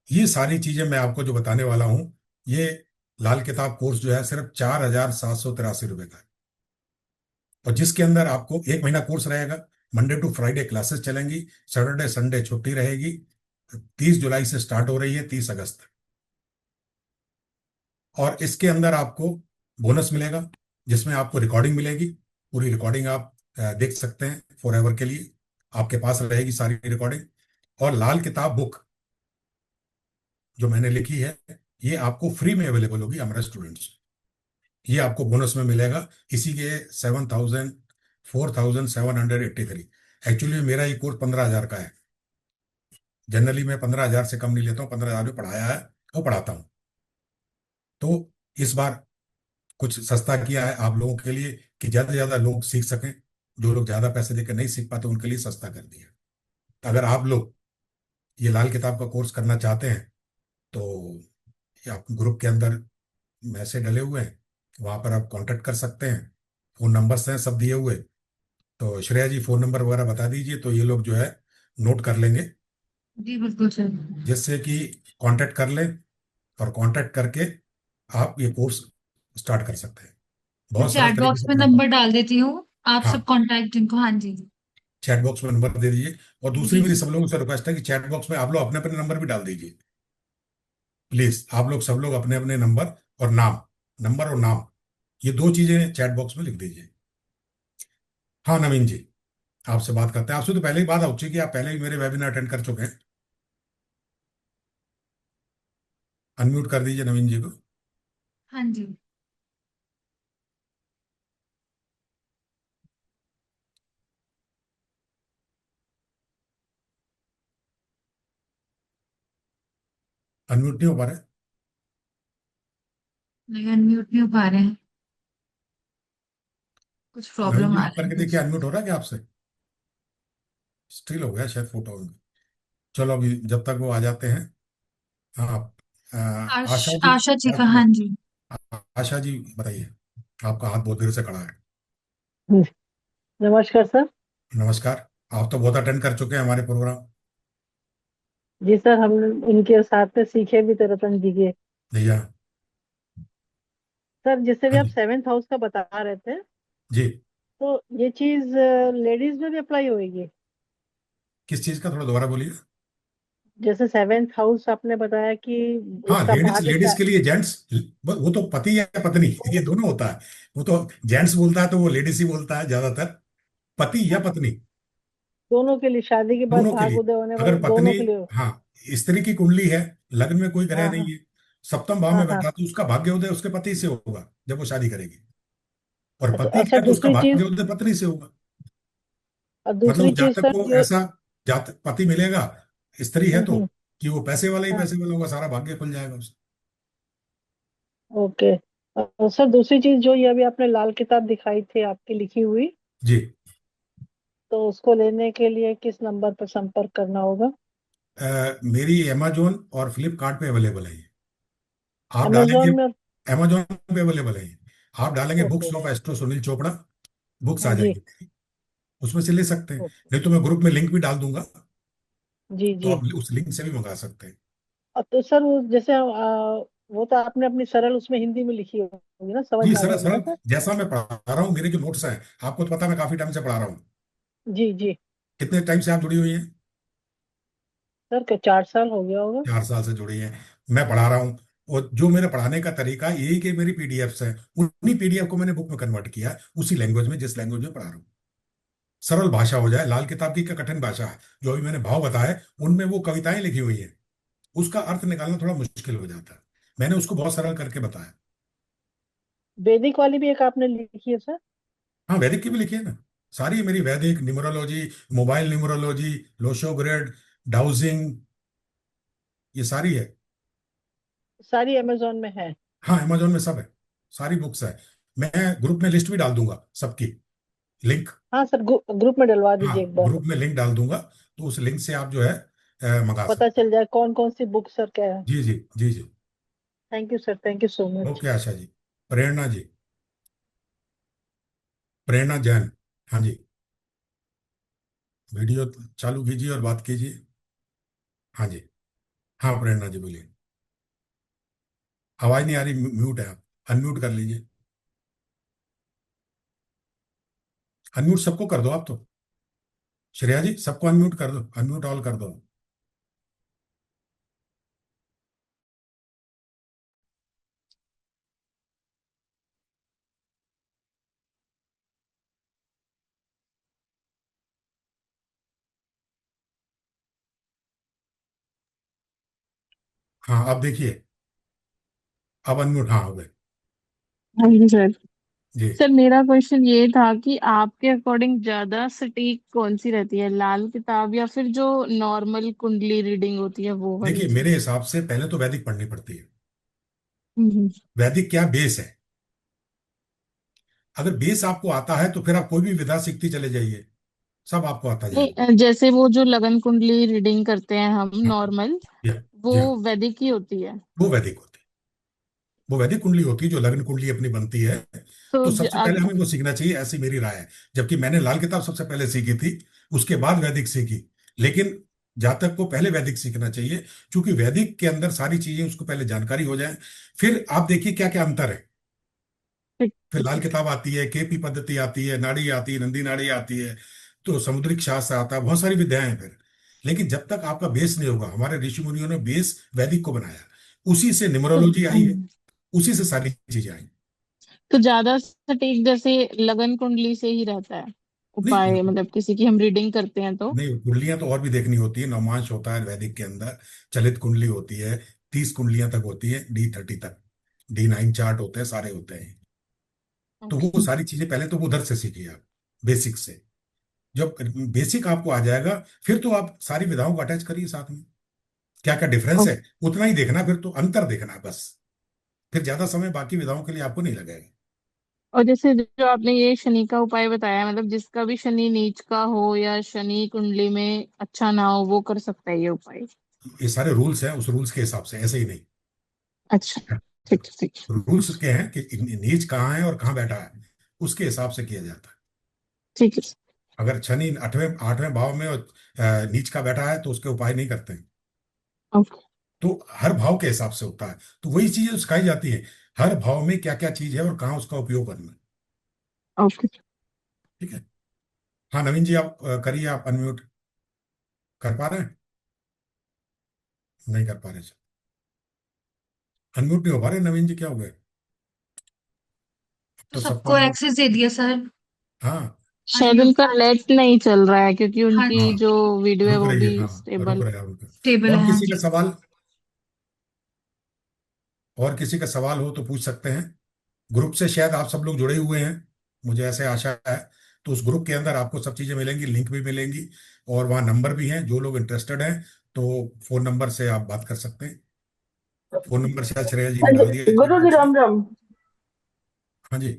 ये सारी चीजें मैं आपको जो बताने वाला हूं। ये लाल किताब कोर्स जो है सिर्फ 4,783 रुपए का है। और जिसके अंदर आपको 1 महीना कोर्स रहेगा, मंडे टू फ्राइडे क्लासेस चलेंगी, सैटरडे संडे छुट्टी रहेगी। 30 जुलाई से स्टार्ट हो रही है, 30 अगस्त तक। और इसके अंदर आपको बोनस मिलेगा, जिसमें आपको रिकॉर्डिंग मिलेगी। पूरी रिकॉर्डिंग आप देख सकते हैं फॉर एवर के लिए, आपके पास रहेगी सारी रिकॉर्डिंग। और लाल किताब बुक जो मैंने लिखी है, ये आपको फ्री में अवेलेबल होगी हमारे स्टूडेंट्स। ये आपको बोनस में मिलेगा, इसी के 4,783। एक्चुअली मेरा ये कोर्स 15,000 का है। जनरली मैं 15,000 से कम नहीं लेता हूँ, 15,000 में पढ़ाया है और पढ़ाता हूँ। तो इस बार कुछ सस्ता किया है आप लोगों के लिए, कि ज्यादा से ज्यादा लोग सीख सकें। जो लोग ज्यादा पैसे देकर नहीं सीख पाते, उनके लिए सस्ता कर दिया। अगर आप लोग ये लाल किताब का कोर्स करना चाहते हैं, तो ये आप ग्रुप के अंदर मैसेज डले हुए हैं, वहां पर आप कांटेक्ट कर सकते हैं। फोन नंबर्स हैं सब दिए हुए। तो श्रेया जी फोन नंबर वगैरह बता दीजिए, तो ये लोग जो है नोट कर लेंगे, जी बिल्कुल सर। जिससे कि कांटेक्ट कर लें। और कांटेक्ट करके आप ये कोर्स स्टार्ट कर सकते हैं। मैं बहुत सरल चैट तरीके बॉक्स से में पढ़ाता हूँ। नंबर डाल देती हूँ, आप सब हाँ, कांटेक्ट जिनको, हाँ जी। चैट बॉक्स में नंबर दे दीजिए। और दूसरी जी मेरी सर। सब लोगों से रिक्वेस्ट है कि चैट बॉक्स में आप लोग अपने अपने नंबर भी डाल दीजिए। प्लीज आप लोग सब लोग अपने अपने नंबर और नाम, नंबर और नाम, ये 2 चीजें चैट बॉक्स में लिख दीजिए। हाँ नवीन जी, आपसे बात करते हैं। आपसे तो पहले ही बात हो चुकी है, आप पहले भी मेरे वेबिनार अटेंड कर चुके हैं। अनम्यूट कर दीजिए नवीन जी को। हाँ जी। अनम्यूट नहीं हो पा रहे? नहीं, अनम्यूट नहीं हो पा रहे हैं, कुछ नवीन प्रॉब्लम जी आ आप रही है करके देखिए, कुछ। अनम्यूट हो रहा है क्या आपसे? स्टिल हो गया शायद फोटो में। चलो अभी जब तक वो आ जाते हैं। हाँ, आशा जी, आशा जी का, हाँ जी। आशा जी बताइए, आपका हाथ बहुत देर से खड़ा है। नमस्कार सर। नमस्कार। आप तो बहुत अटेंड कर चुके हैं हमारे प्रोग्राम। जी सर, हम इनके साथ में सीखे भी थे रतन जी के। भैया। सर जिससे भी हाँ आप जी। 7th हाउस का बता रहे थे, जी, तो ये चीज लेडीज में भी अप्लाई होगी? किस चीज का, थोड़ा दोबारा बोलिए। जैसे 7th हाउस आपने बताया कि हाँ, उसका लेडीज भाग्य लेडीज क्या, के लिए जेंट्स, वो तो पति या पत्नी, ये दोनों होता है। वो तो जेंट्स बोलता है तो वो लेडीज ही बोलता है ज्यादातर, पति या पत्नी, दोनों के लिए शादी के बाद दोनों के भाग लिए। उदय होने अगर वाले पत्नी, दोनों के लिए? हाँ, स्त्री की कुंडली है, लग्न में कोई ग्रह हाँ नहीं हाँ है, सप्तम भाव हाँ में हाँ। बैठा, तो उसका भाग्य उदय उसके पति से होगा जब वो शादी करेगी। और अच्छा पत्नी अच्छा, का है तो उसका दूसरी भाग्य चीज, उदय पत्नी से होगा। और मतलब दूसरी उस चीज जातक सर को जो, ऐसा पति मिलेगा, स्त्री है तो, हम्म। कि वो पैसे वाला ही हाँ, पैसे वाला होगा, सारा भाग्य खुल जाएगा उसका। ओके। सर दूसरी चीज जो ये अभी आपने लाल किताब दिखाई थी आपकी लिखी हुई, जी। तो उसको लेने के लिए किस नंबर पर संपर्क करना होगा? मेरी अमेजोन और फ्लिपकार्ट पे अवेलेबल है ये। आप डालेंगे, अमेजोन में? अमेजोन पे अवेलेबल है ये। आप डालेंगे okay. Books of astro Sunil Chopra, books हाँ आ जी। जाएगी, उसमें से ले सकते हैं। ओके। नहीं तो मैं ग्रुप में लिंक भी डाल दूंगा, जी तो जी। आप उस लिंक से भी मंगा सकते हैं। तो सर वो जैसे वो तो आपने अपनी सरल उसमें हिंदी में लिखी होगी ना, समझ जी में आ सरल जाएगी ना सरल, सर? जैसा मैं पढ़ा रहा हूँ, मेरे जो नोट्स हैं, आपको तो पता है मैं काफी टाइम से पढ़ा रहा हूँ। जी जी। कितने टाइम से आप जुड़ी हुई हैं? सर क्या 4 साल हो गया होगा? 4 साल से जुड़ी हैं। मैं पढ़ा रहा हूँ, और जो मेरे पढ़ाने का तरीका यही कि मेरी पीडीएफ्स हैं, उन्हीं पीडीएफ को मैंने बुक में कन्वर्ट किया है, उसी लैंग्वेज में जिस लैंग्वेज में पढ़ा रहा हूँ। सरल भाषा हो जाए, लाल किताब की क्या कठिन भाषा है, जो अभी मैंने भाव बताए उनमें वो कविताएं लिखी हुई हैं, उसका अर्थ निकालना थोड़ा मुश्किल हो जाता है, मैंने उसको बहुत सरल करके बताया। वैदिक वाली भी एक आपने लिखी है सर? हाँ, वैदिक की भी लिखी है ना, सारी मेरी वैदिक numerology, mobile numerology, Lo Shu grade, dowsing, ये सारी है। सारी अमेजोन में है? हाँ, अमेजोन में सब है, सारी बुक्स है। मैं ग्रुप में लिस्ट भी डाल दूंगा सबकी, लिंक। हाँ सर, ग्रुप में डलवा हाँ, दीजिए एक बार। ग्रुप में लिंक डाल दूंगा, तो उस लिंक से आप जो है मंगा पता सकते हैं। चल जाए कौन कौन सी बुक सर क्या है। जी जी जी जी। Thank you sir, thank you so much. Okay Asha ji. Prerna ji, Prerna Jain. हाँ जी, वीडियो चालू कीजिए और बात कीजिए। हाँ जी। हाँ प्रेरणा जी बोलिए। आवाज नहीं आ रही, म्यूट है, आप अनम्यूट कर लीजिए। अनम्यूट सबको कर दो आप तो, श्रेया जी सबको अनम्यूट कर दो, अनम्यूट ऑल कर दो। हाँ अब देखिए, अब अनम्यूट हाँ हो गए। हाँ जी सर। जी। सर मेरा क्वेश्चन ये था कि आपके अकॉर्डिंग ज्यादा सटीक कौन सी रहती है, लाल किताब या फिर जो नॉर्मल कुंडली रीडिंग होती है वो वाली देखिए सर? मेरे हिसाब से पहले तो वैदिक पढ़नी पड़ती है। हम्म। वैदिक क्या बेस है, अगर बेस आपको आता है तो फिर आप कोई भी विधा सीखती चले जाइए, सब आपको आता नहीं, जाएगा। जैसे वो जो लगन कुंडली रीडिंग करते हैं हम हाँ नॉर्मल, जी हाँ, वो जी हाँ, वैदिक ही होती है? वो वैदिक होती है, वो वैदिक कुंडली होती है जो लग्न कुंडली अपनी बनती है। तो तो सबसे पहले हमें वो सीखना चाहिए, ऐसी मेरी राय है। जबकि मैंने लाल किताब सबसे पहले सीखी थी, उसके बाद वैदिक सीखी। लेकिन जातक को पहले वैदिक सीखना चाहिए, क्योंकि वैदिक के अंदर सारी चीजें उसको पहले जानकारी हो जाए। फिर आप देखिए क्या क्या अंतर है। ठीक फिर ठीक लाल है। किताब आती है, केपी पद्धति आती है, नाड़ी आती है, नंदी नाड़ी आती है, तो समुद्रिक शास्त्र आता है, बहुत सारी विद्याएं हैं फिर। लेकिन जब तक आपका बेस नहीं होगा, हमारे ऋषि मुनियों ने बेस वैदिक को बनाया, उसी से तो न्यूमरोलॉजी आई है, उसी से सारी चीजें आई। तो ज्यादा सटीक जैसे लगन कुंडली से ही रहता है नहीं उपाय, मतलब किसी की हम रीडिंग करते हैं तो? नहीं, कुंडलियां तो और भी देखनी होती है, नवमांश होता है वैदिक के अंदर, चलित कुंडली होती है, 30 कुंडलियां तक होती है, D30 तक, D9 चार्ट होते हैं, सारे होते हैं। तो वो ओके। सारी चीजें पहले तो वो उधर से सीखिए आप, बेसिक से। जब बेसिक आपको आ जाएगा, फिर तो आप सारी विधाओं को अटैच करिए साथ में, क्या क्या डिफरेंस है उतना ही देखना, फिर तो अंतर देखना है बस, फिर ज्यादा समय बाकी विधाओं के लिए आपको नहीं लगेगा। और जैसे जो आपने ये शनि का उपाय बताया, मतलब जिसका भी शनि नीच का हो या शनि कुंडली में अच्छा ना हो वो कर सकता है ये उपाय? ये सारे रूल्स हैं, उस रूल्स के हिसाब से, ऐसे ही नहीं। अच्छा। ठीक है ठीक है। रूल्स के हैं कि नीच कहाँ है और कहाँ बैठा है, उसके हिसाब से किया जाता है। ठीक है। अगर शनि 8वें 8वें भाव में और नीच का बैठा है तो उसके उपाय नहीं करते हैं। ओके। तो हर भाव के हिसाब से होता है, तो वही चीजें सिखाई जाती है, हर भाव में क्या क्या चीज है और कहाँ उसका उपयोग करना है। ओके। ठीक है। हाँ नवीन जी, आप करिए, आप अनम्यूट कर पा रहे हैं? नहीं कर पा रहे सर, अनम्यूट नहीं हो पा रहे नवीन जी, क्या हो गए? तो तो सबको सबको अनम्यूट। एक्सेस दे दिया सर। हाँ शायद अनम्यूट। उनका नेट नहीं चल रहा है क्योंकि हाँ उनकी जी। हाँ, जो वीडियो है रुक वो रही है, भी हाँ रुक स्टेबल। रहे हैं टेबल उनका। है, और हाँ किसी का जी। सवाल, और किसी का सवाल हो तो पूछ सकते हैं। ग्रुप से शायद आप सब लोग जुड़े हुए हैं, मुझे ऐसे आशा है। तो उस ग्रुप के अंदर आपको सब चीजें मिलेंगी, लिंक भी मिलेंगी, और वहाँ नंबर भी हैं, जो लोग इंटरेस्टेड हैं तो फोन नंबर से आप बात कर सकते हैं। फोन नंबर शायद श्रेया जी हाँ ने जी, डाल दिया है चैट गुरु जी बॉक्स में। राम राम। हाँ जी।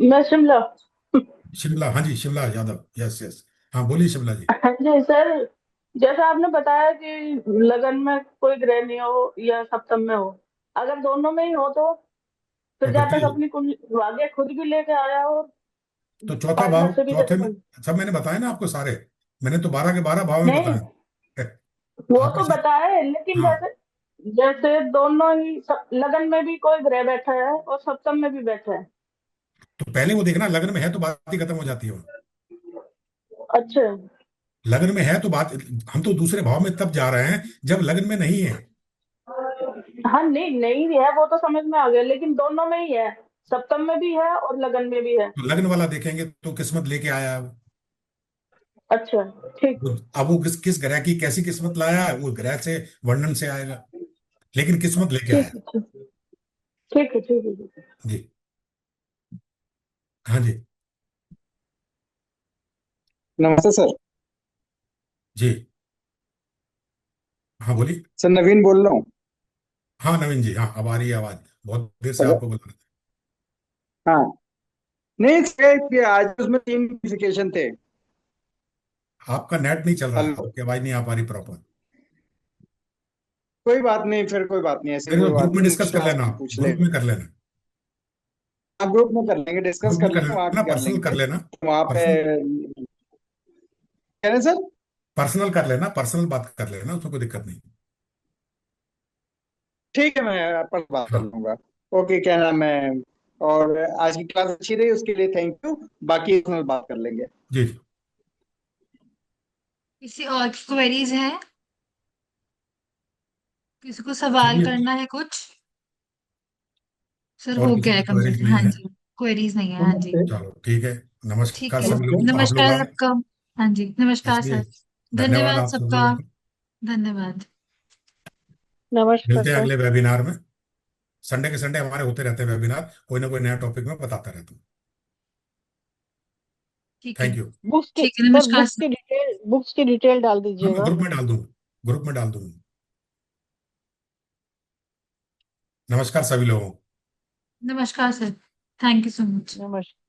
मैं शिमला। शिमला, हाँ जी शिमला यादव, यस यस। हाँ बोलिए शिमला जी। हाँ जी सर, जैसा आपने बताया कि लगन में कोई ग्रह नहीं हो या सप्तम में हो, अगर दोनों में ही हो तो तो फिर फिर जब तक तेज, अपनी भाग्य खुद भी लेके आया हो, तो चौथा पार्टनर भाव, से भी चौथे में नहीं। सब मैंने बताया ना आपको सारे, मैंने तो 12 के 12 भाव में बताया। वो आपके तो साथ। बताया है, लेकिन हाँ, जैसे जैसे दोनों ही लगन में भी कोई ग्रह बैठा है और सप्तम में भी बैठा है। तो पहले वो देखना, लग्न में है तो बात ही खत्म हो जाती है वहाँ। अच्छा। लग्न में है तो बात, हम तो दूसरे भाव में तब जा रहे हैं जब लग्न में नहीं है। हाँ, नहीं नहीं है, वो तो समझ में आ गया, लेकिन दोनों में ही है, सप्तम में भी है और लगन में भी है। तो लग्न वाला देखेंगे तो किस्मत लेके आया है वो। अच्छा। ठीक है। अब वो किस किस ग्रह की कैसी किस्मत लाया है, वो ग्रह से वर्णन से आएगा, लेकिन किस्मत लेके ठीक आया। है। ठीक है। ठीक है। ठीक है। जी। हाँ जी। नमस्ते सर। जी। हाँ बोलिए। सर नवीन बोल रहा हूँ। हाँ नवीन जी, हाँ अब आ रही है आवाज, बहुत देर से हेलो। आपको बुला रहे हाँ। नहीं सर, कि आज उसमें 3 नोटिफिकेशन थे। थे। आपका नेट नहीं चल रहा है, हेलो। आपकी आवाज नहीं आ पा रही प्रॉपर। कोई बात नहीं, फिर कोई बात नहीं, ऐसी फिर कोई ग्रुप बात में नहीं, डिस्कस नेक्स्ट कर क्लास लेना, में आप पूछ ग्रुप लेंगे। में कर लेना। आप ग्रुप में कर लेंगे, डिस्कस ग्रुप में कर कर लेंगे, वहाँ लेना, भी कर पर्सनल कर लेंगे। लेना। वहाँ पे पर्सनल, कह रहे हैं सर। पर्सनल कर लेना, पर्सनल बात कर लेना, उसमें कोई दिक्कत नहीं। ठीक है, मैं पर बात कर हाँ। लूंगा। ओके, क्या नाम है। और आज की क्लास अच्छी रही, उसके लिए थैंक यू। बाकी उसमें बात कर लेंगे। जी जी। किसी और की क्वेरीज है? किसी को सवाल चलिए, करना है कुछ? सर और हो किसी गया है की क्वेरीज कंप्लीट, नहीं हाँ है। जी। क्वेरीज नहीं है, हाँ जी। नमस्ते। चलो ठीक है। ठीक नमस्कार है। सभी लोगों को, आप लोग नमस्कार आए सबका। हाँ जी, नमस्कार इसलिए सर। धन्यवाद धन्यवाद आप सब सबका। लोगों का। धन्यवाद। नमस्कार मिलते हैं सर। अगले वेबिनार में। संडे के संडे हमारे होते रहते हैं वेबिनार, कोई ना कोई नया टॉपिक में बताता रहता हूँ। ठीक है। Thank you. ठीक है, नमस्कार सर। बुक्स की डिटेल डाल हाँ मैं दीजिएगा। ग्रुप में डाल दूंगा, ग्रुप में डाल दूंगा। नमस्कार सभी लोगों को। नमस्कार sir. Thank you so much. नमस्कार।